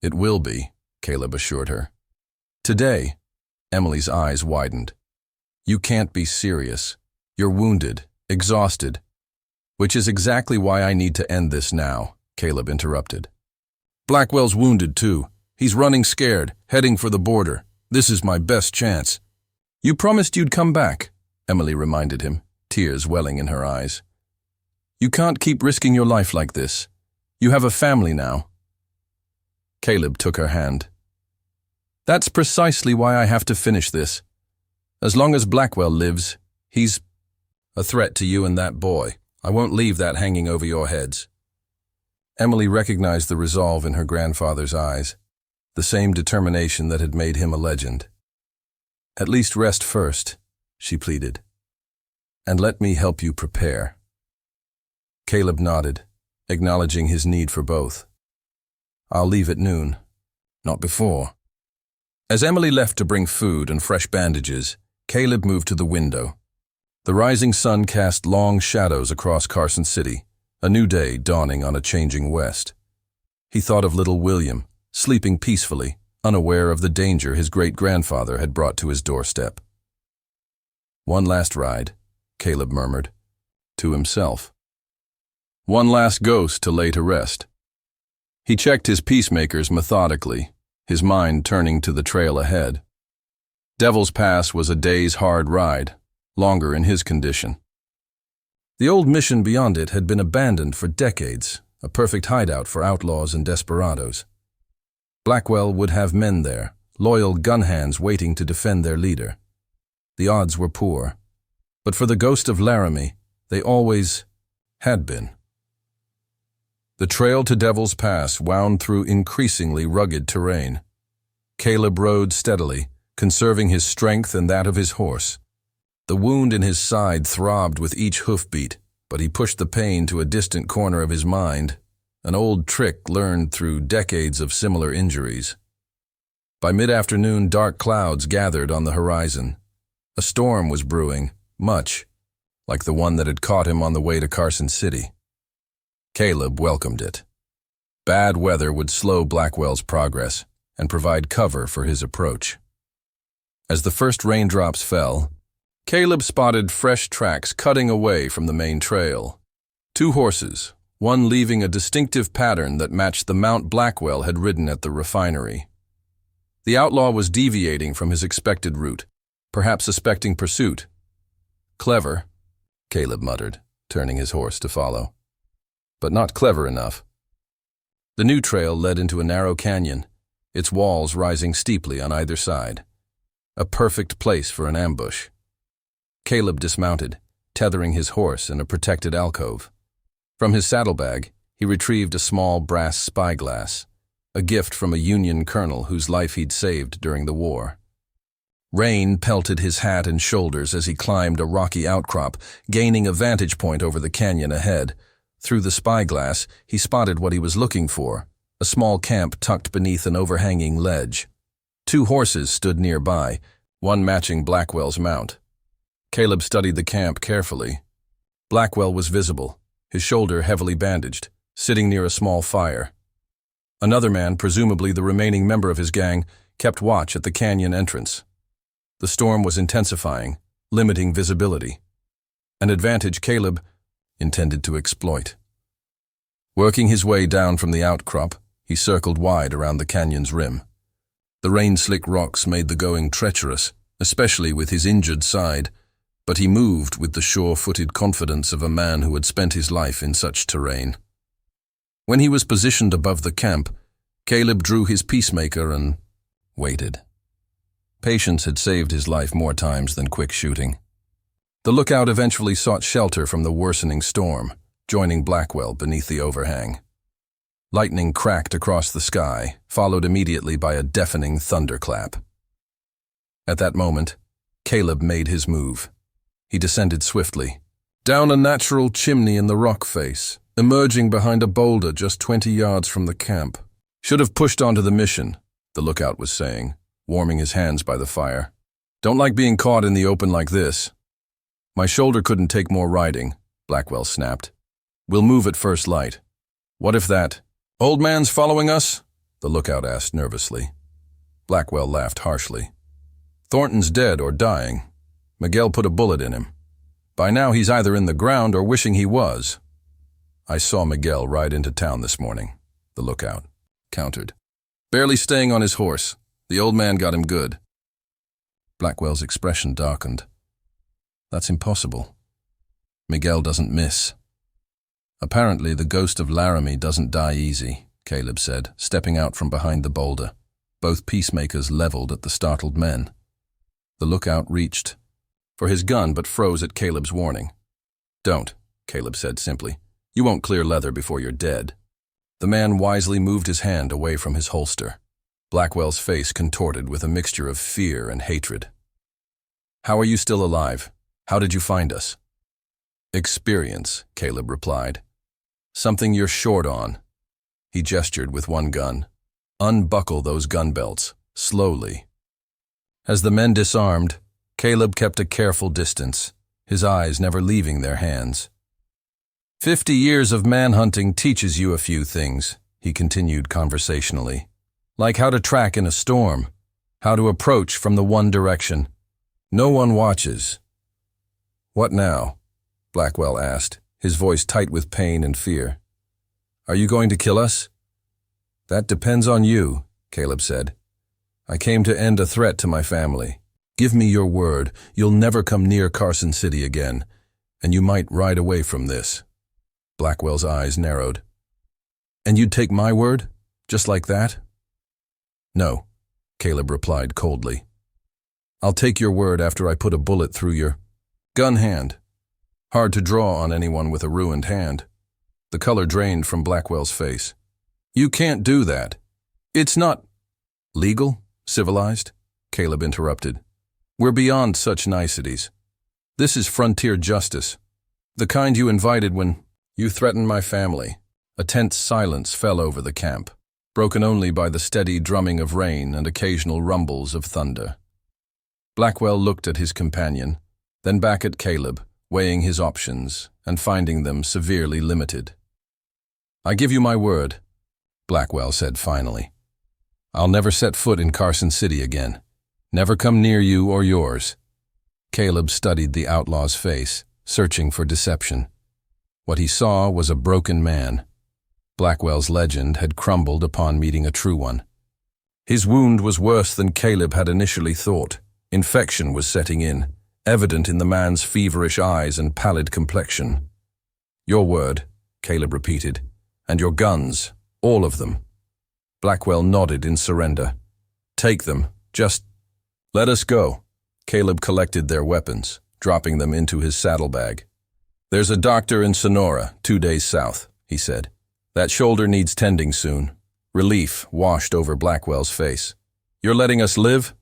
"It will be," Caleb assured her. "Today," Emily's eyes widened. "You can't be serious. You're wounded, exhausted." "Which is exactly why I need to end this now," Caleb interrupted. "Blackwell's wounded too. He's running scared, heading for the border. This is my best chance." "You promised you'd come back," Emily reminded him, tears welling in her eyes. "You can't keep risking your life like this. You have a family now." Caleb took her hand. "That's precisely why I have to finish this. As long as Blackwell lives, he's a threat to you and that boy. I won't leave that hanging over your heads." Emily recognized the resolve in her grandfather's eyes, the same determination that had made him a legend. "At least rest first," she pleaded, "and let me help you prepare." Caleb nodded, acknowledging his need for both. "I'll leave at noon, not before." As Emily left to bring food and fresh bandages, Caleb moved to the window. The rising sun cast long shadows across Carson City, a new day dawning on a changing west. He thought of little William, sleeping peacefully, unaware of the danger his great-grandfather had brought to his doorstep. "One last ride," Caleb murmured, to himself. "One last ghost to lay to rest." He checked his peacemakers methodically, his mind turning to the trail ahead. Devil's Pass was a day's hard ride, longer in his condition. The old mission beyond it had been abandoned for decades, a perfect hideout for outlaws and desperados. Blackwell would have men there, loyal gun hands waiting to defend their leader. The odds were poor, but for the ghost of Laramie, they always had been. The trail to Devil's Pass wound through increasingly rugged terrain. Caleb rode steadily, conserving his strength and that of his horse. The wound in his side throbbed with each hoofbeat, but he pushed the pain to a distant corner of his mind, an old trick learned through decades of similar injuries. By mid-afternoon, dark clouds gathered on the horizon. A storm was brewing, much like the one that had caught him on the way to Carson City. Caleb welcomed it. Bad weather would slow Blackwell's progress and provide cover for his approach. As the first raindrops fell, Caleb spotted fresh tracks cutting away from the main trail. 2 horses, one leaving a distinctive pattern that matched the mount Blackwell had ridden at the refinery. The outlaw was deviating from his expected route, perhaps suspecting pursuit. Clever, Caleb muttered, turning his horse to follow. But not clever enough. The new trail led into a narrow canyon, its walls rising steeply on either side. A perfect place for an ambush. Caleb dismounted, tethering his horse in a protected alcove. From his saddlebag, he retrieved a small brass spyglass, a gift from a Union colonel whose life he'd saved during the war. Rain pelted his hat and shoulders as he climbed a rocky outcrop, gaining a vantage point over the canyon ahead. Through the spyglass, he spotted what he was looking for, a small camp tucked beneath an overhanging ledge. 2 horses stood nearby, one matching Blackwell's mount. Caleb studied the camp carefully. Blackwell was visible, his shoulder heavily bandaged, sitting near a small fire. Another man, presumably the remaining member of his gang, kept watch at the canyon entrance. The storm was intensifying, limiting visibility. An advantage Caleb intended to exploit. Working his way down from the outcrop, he circled wide around the canyon's rim. The rain-slick rocks made the going treacherous, especially with his injured side, but he moved with the sure-footed confidence of a man who had spent his life in such terrain. When he was positioned above the camp, Caleb drew his peacemaker and waited. Patience had saved his life more times than quick shooting. The lookout eventually sought shelter from the worsening storm, joining Blackwell beneath the overhang. Lightning cracked across the sky, followed immediately by a deafening thunderclap. At that moment, Caleb made his move. He descended swiftly, down a natural chimney in the rock face, emerging behind a boulder just 20 yards from the camp. "Should have pushed onto the mission," the lookout was saying, warming his hands by the fire. "Don't like being caught in the open like this." "My shoulder couldn't take more riding," Blackwell snapped. "We'll move at first light." "What if that old man's following us?" the lookout asked nervously. Blackwell laughed harshly. "Thornton's dead or dying. Miguel put a bullet in him. By now he's either in the ground or wishing he was." "I saw Miguel ride into town this morning," the lookout countered. "Barely staying on his horse. The old man got him good." Blackwell's expression darkened. "That's impossible. Miguel doesn't miss." "Apparently the ghost of Laramie doesn't die easy," Caleb said, stepping out from behind the boulder, both peacemakers leveled at the startled men. The lookout reached for his gun but froze at Caleb's warning. "Don't," Caleb said simply. "You won't clear leather before you're dead." The man wisely moved his hand away from his holster. Blackwell's face contorted with a mixture of fear and hatred. "How are you still alive? How did you find us?" "Experience," Caleb replied. "Something you're short on." He gestured with one gun. "Unbuckle those gun belts, slowly." As the men disarmed, Caleb kept a careful distance, his eyes never leaving their hands. 50 years of manhunting teaches you a few things," he continued conversationally. "Like how to track in a storm, how to approach from the one direction. No one watches." "What now?" Blackwell asked, his voice tight with pain and fear. "Are you going to kill us?" "That depends on you," Caleb said. "I came to end a threat to my family. Give me your word you'll never come near Carson City again, and you might ride away from this." Blackwell's eyes narrowed. "And you'd take my word? Just like that?" "No," Caleb replied coldly. "I'll take your word after I put a bullet through your gun hand." Hard to draw on anyone with a ruined hand. The color drained from Blackwell's face. "You can't do that. It's not legal, civilized," Caleb interrupted. "We're beyond such niceties. This is frontier justice, the kind you invited when you threatened my family." A tense silence fell over the camp, broken only by the steady drumming of rain and occasional rumbles of thunder. Blackwell looked at his companion, then back at Caleb, weighing his options and finding them severely limited. "I give you my word," Blackwell said finally. "I'll never set foot in Carson City again. Never come near you or yours." Caleb studied the outlaw's face, searching for deception. What he saw was a broken man. Blackwell's legend had crumbled upon meeting a true one. His wound was worse than Caleb had initially thought. Infection was setting in, evident in the man's feverish eyes and pallid complexion. "Your word," Caleb repeated, "and your guns, all of them." Blackwell nodded in surrender. "Take them, just let us go." Caleb collected their weapons, dropping them into his saddlebag. "There's a doctor in Sonora, 2 days south," he said. "That shoulder needs tending soon." Relief washed over Blackwell's face. "You're letting us live?"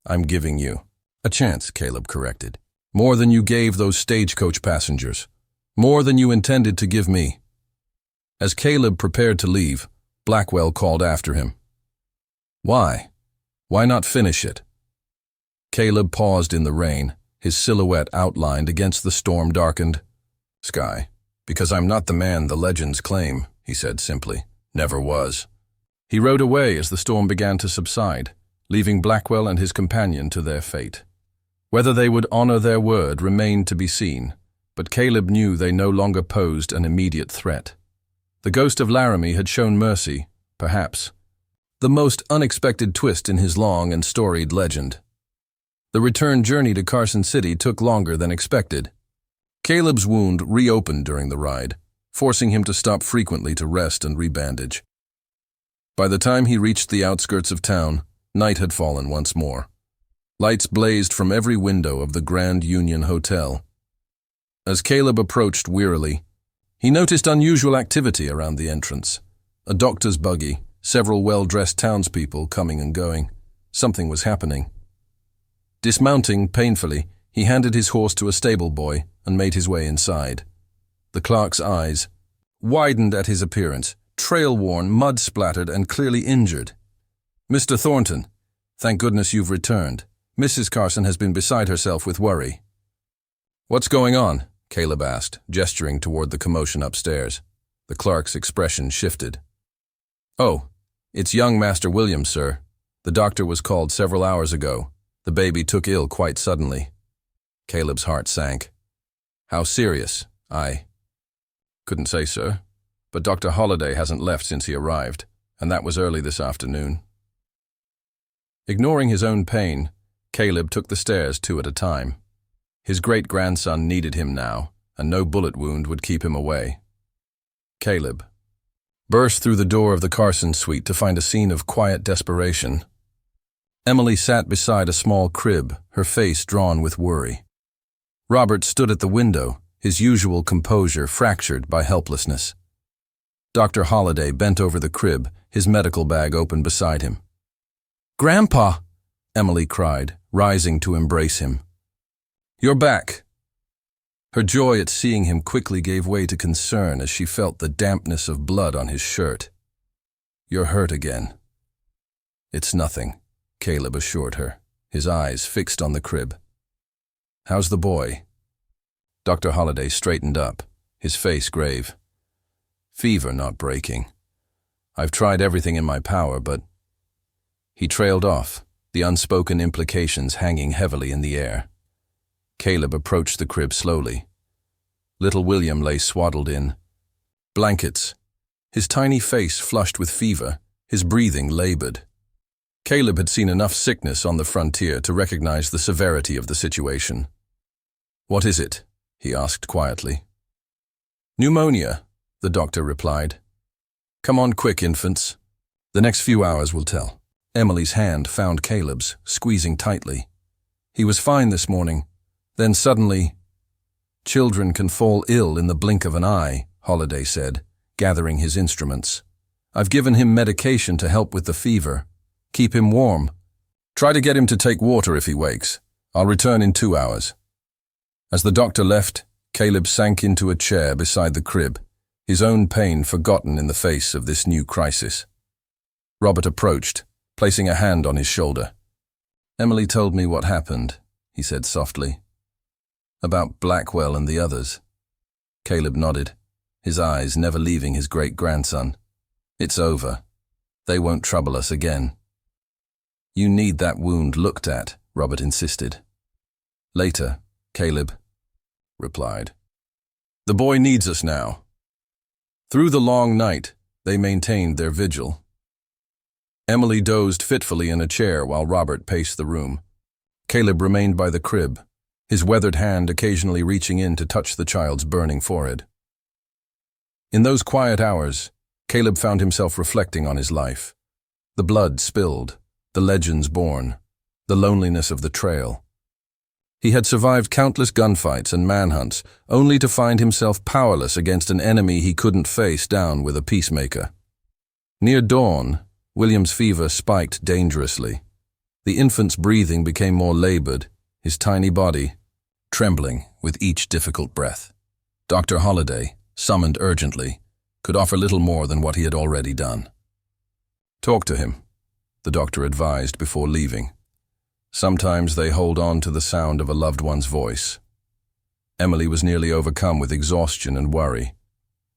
"I'm giving you a chance," Caleb corrected. "More than you gave those stagecoach passengers. More than you intended to give me." As Caleb prepared to leave, Blackwell called after him. "Why? Why not finish it?" Caleb paused in the rain, his silhouette outlined against the storm-darkened sky. "Because I'm not the man the legends claim," he said simply. "Never was." He rode away as the storm began to subside, leaving Blackwell and his companion to their fate. Whether they would honor their word remained to be seen, but Caleb knew they no longer posed an immediate threat. The ghost of Laramie had shown mercy, perhaps, the most unexpected twist in his long and storied legend. The return journey to Carson City took longer than expected. Caleb's wound reopened during the ride, forcing him to stop frequently to rest and rebandage. By the time he reached the outskirts of town, night had fallen once more. Lights blazed from every window of the Grand Union Hotel. As Caleb approached wearily, he noticed unusual activity around the entrance. A doctor's buggy, several well-dressed townspeople coming and going. Something was happening. Dismounting painfully, he handed his horse to a stable boy and made his way inside. The clerk's eyes widened at his appearance, trail-worn, mud-splattered, and clearly injured. "Mr. Thornton, thank goodness you've returned. Mrs. Carson has been beside herself with worry." "What's going on?" Caleb asked, gesturing toward the commotion upstairs. The clerk's expression shifted. "Oh, it's young Master William, sir. The doctor was called several hours ago. The baby took ill quite suddenly." Caleb's heart sank. "How serious?" "I couldn't say, sir. But Dr. Holliday hasn't left since he arrived, and that was early this afternoon." Ignoring his own pain, Caleb took the stairs 2 at a time. His great-grandson needed him now, and no bullet wound would keep him away. Caleb burst through the door of the Carson suite to find a scene of quiet desperation. Emily sat beside a small crib, her face drawn with worry. Robert stood at the window, his usual composure fractured by helplessness. Dr. Holliday bent over the crib, his medical bag open beside him. "Grandpa!" Emily cried, rising to embrace him. "You're back." Her joy at seeing him quickly gave way to concern as she felt the dampness of blood on his shirt. "You're hurt again." "It's nothing," Caleb assured her, his eyes fixed on the crib. "How's the boy?" Dr. Holliday straightened up, his face grave. "Fever not breaking. I've tried everything in my power, but—" He trailed off, the unspoken implications hanging heavily in the air. Caleb approached the crib slowly. Little William lay swaddled in blankets, his tiny face flushed with fever, his breathing labored. Caleb had seen enough sickness on the frontier to recognize the severity of the situation. "What is it?" he asked quietly. "Pneumonia," the doctor replied. "Come on quick, infants. The next few hours will tell." Emily's hand found Caleb's, squeezing tightly. "He was fine this morning. Then suddenly—" "Children can fall ill in the blink of an eye," Holliday said, gathering his instruments. "I've given him medication to help with the fever. Keep him warm. Try to get him to take water if he wakes. I'll return in 2 hours." As the doctor left, Caleb sank into a chair beside the crib, his own pain forgotten in the face of this new crisis. Robert approached, placing a hand on his shoulder. "Emily told me what happened," he said softly. About Blackwell and the others. Caleb nodded, his eyes never leaving his great-grandson. It's over. They won't trouble us again. You need that wound looked at, Robert insisted. Later, Caleb replied. The boy needs us now. Through the long night, they maintained their vigil. Emily dozed fitfully in a chair while Robert paced the room. Caleb remained by the crib, his weathered hand occasionally reaching in to touch the child's burning forehead. In those quiet hours, Caleb found himself reflecting on his life. The blood spilled, the legends born, the loneliness of the trail. He had survived countless gunfights and manhunts, only to find himself powerless against an enemy he couldn't face down with a peacemaker. Near dawn, William's fever spiked dangerously. The infant's breathing became more labored, his tiny body trembling with each difficult breath. Dr. Holliday, summoned urgently, could offer little more than what he had already done. Talk to him, the doctor advised before leaving. Sometimes they hold on to the sound of a loved one's voice. Emily was nearly overcome with exhaustion and worry.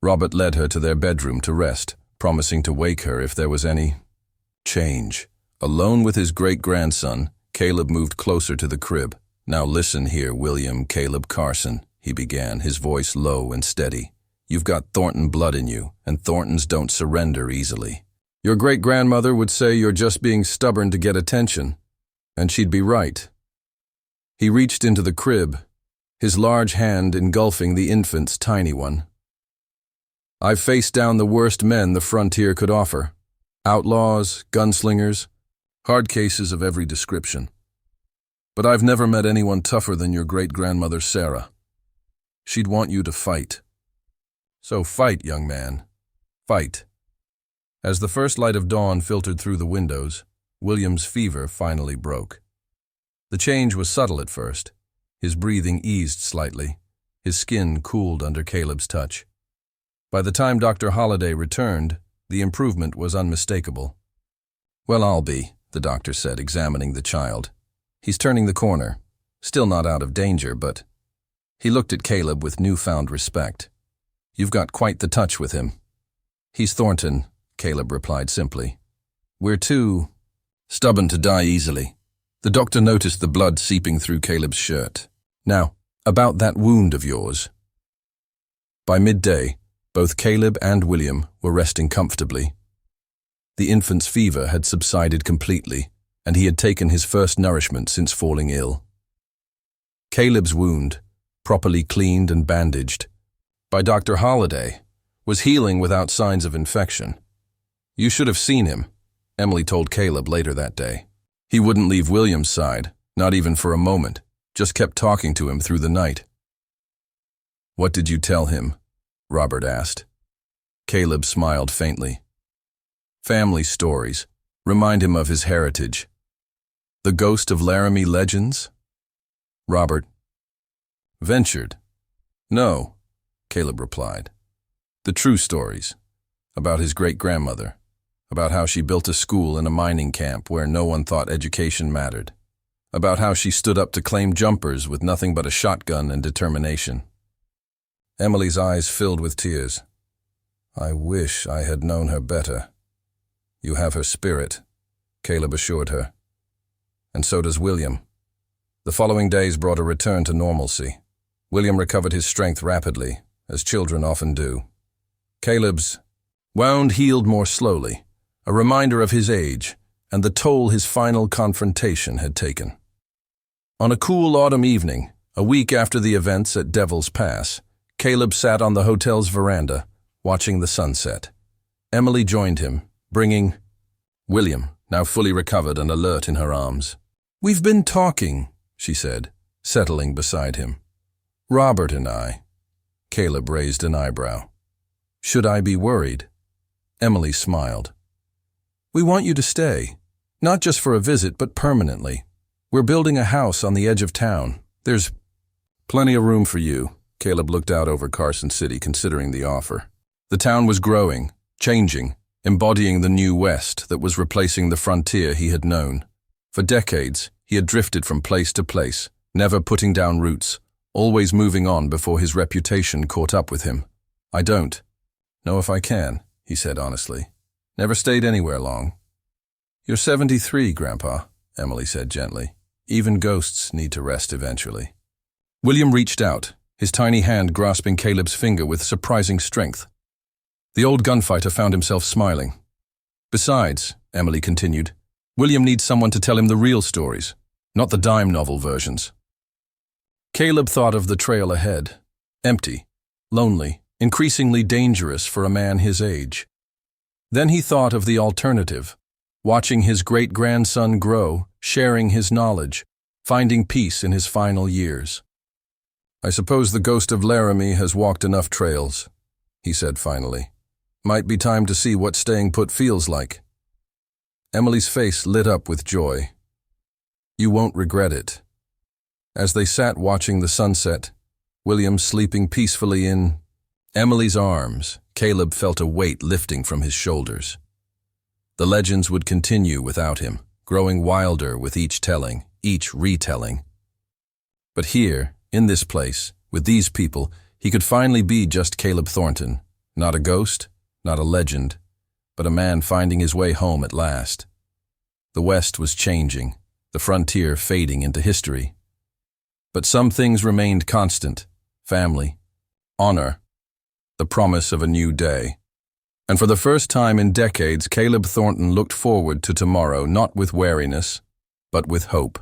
Robert led her to their bedroom to rest, promising to wake her if there was any change. Alone with his great-grandson, Caleb moved closer to the crib. Now listen here, William Caleb Carson, he began, his voice low and steady. You've got Thornton blood in you, and Thorntons don't surrender easily. Your great-grandmother would say you're just being stubborn to get attention, and she'd be right. He reached into the crib, his large hand engulfing the infant's tiny one. I've faced down the worst men the frontier could offer. Outlaws, gunslingers, hard cases of every description. But I've never met anyone tougher than your great-grandmother Sarah. She'd want you to fight. So fight, young man. Fight. As the first light of dawn filtered through the windows, William's fever finally broke. The change was subtle at first. His breathing eased slightly. His skin cooled under Caleb's touch. By the time Dr. Holliday returned, the improvement was unmistakable. Well, I'll be, the doctor said, examining the child. He's turning the corner. Still not out of danger, but... He looked at Caleb with newfound respect. You've got quite the touch with him. He's Thornton, Caleb replied simply. We're too stubborn to die easily. The doctor noticed the blood seeping through Caleb's shirt. Now, about that wound of yours. By midday, both Caleb and William were resting comfortably. The infant's fever had subsided completely, and he had taken his first nourishment since falling ill. Caleb's wound, properly cleaned and bandaged by Dr. Holliday, was healing without signs of infection. You should have seen him, Emily told Caleb later that day. He wouldn't leave William's side, not even for a moment, just kept talking to him through the night. What did you tell him? Robert asked. Caleb smiled faintly. Family stories. Remind him of his heritage. The ghost of Laramie legends? Robert ventured. No, Caleb replied. The true stories. About his great-grandmother. About how she built a school in a mining camp where no one thought education mattered. About how she stood up to claim jumpers with nothing but a shotgun and determination. Emily's eyes filled with tears. I wish I had known her better. You have her spirit, Caleb assured her. And so does William. The following days brought a return to normalcy. William recovered his strength rapidly, as children often do. Caleb's wound healed more slowly, a reminder of his age and the toll his final confrontation had taken. On a cool autumn evening, a week after the events at Devil's Pass, Caleb sat on the hotel's veranda, watching the sunset. Emily joined him, bringing William, now fully recovered and alert in her arms. We've been talking, she said, settling beside him. Robert and I. Caleb raised an eyebrow. Should I be worried? Emily smiled. We want you to stay, not just for a visit, but permanently. We're building a house on the edge of town. There's plenty of room for you. Caleb looked out over Carson City, considering the offer. The town was growing, changing, embodying the new West that was replacing the frontier he had known. For decades, he had drifted from place to place, never putting down roots, always moving on before his reputation caught up with him. I don't know if I can, he said honestly. Never stayed anywhere long. You're 73, Grandpa, Emily said gently. Even ghosts need to rest eventually. William reached out, his tiny hand grasping Caleb's finger with surprising strength. The old gunfighter found himself smiling. Besides, Emily continued, William needs someone to tell him the real stories, not the dime novel versions. Caleb thought of the trail ahead. Empty, lonely, increasingly dangerous for a man his age. Then he thought of the alternative, watching his great-grandson grow, sharing his knowledge, finding peace in his final years. I suppose the ghost of Laramie has walked enough trails, he said finally. Might be time to see what staying put feels like. Emily's face lit up with joy. You won't regret it. As they sat watching the sunset, William sleeping peacefully in Emily's arms, Caleb felt a weight lifting from his shoulders. The legends would continue without him, growing wilder with each telling, each retelling. But here, in this place, with these people, he could finally be just Caleb Thornton, not a ghost, not a legend, but a man finding his way home at last. The West was changing, the frontier fading into history. But some things remained constant: family, honor, the promise of a new day. And for the first time in decades, Caleb Thornton looked forward to tomorrow not with wariness, but with hope.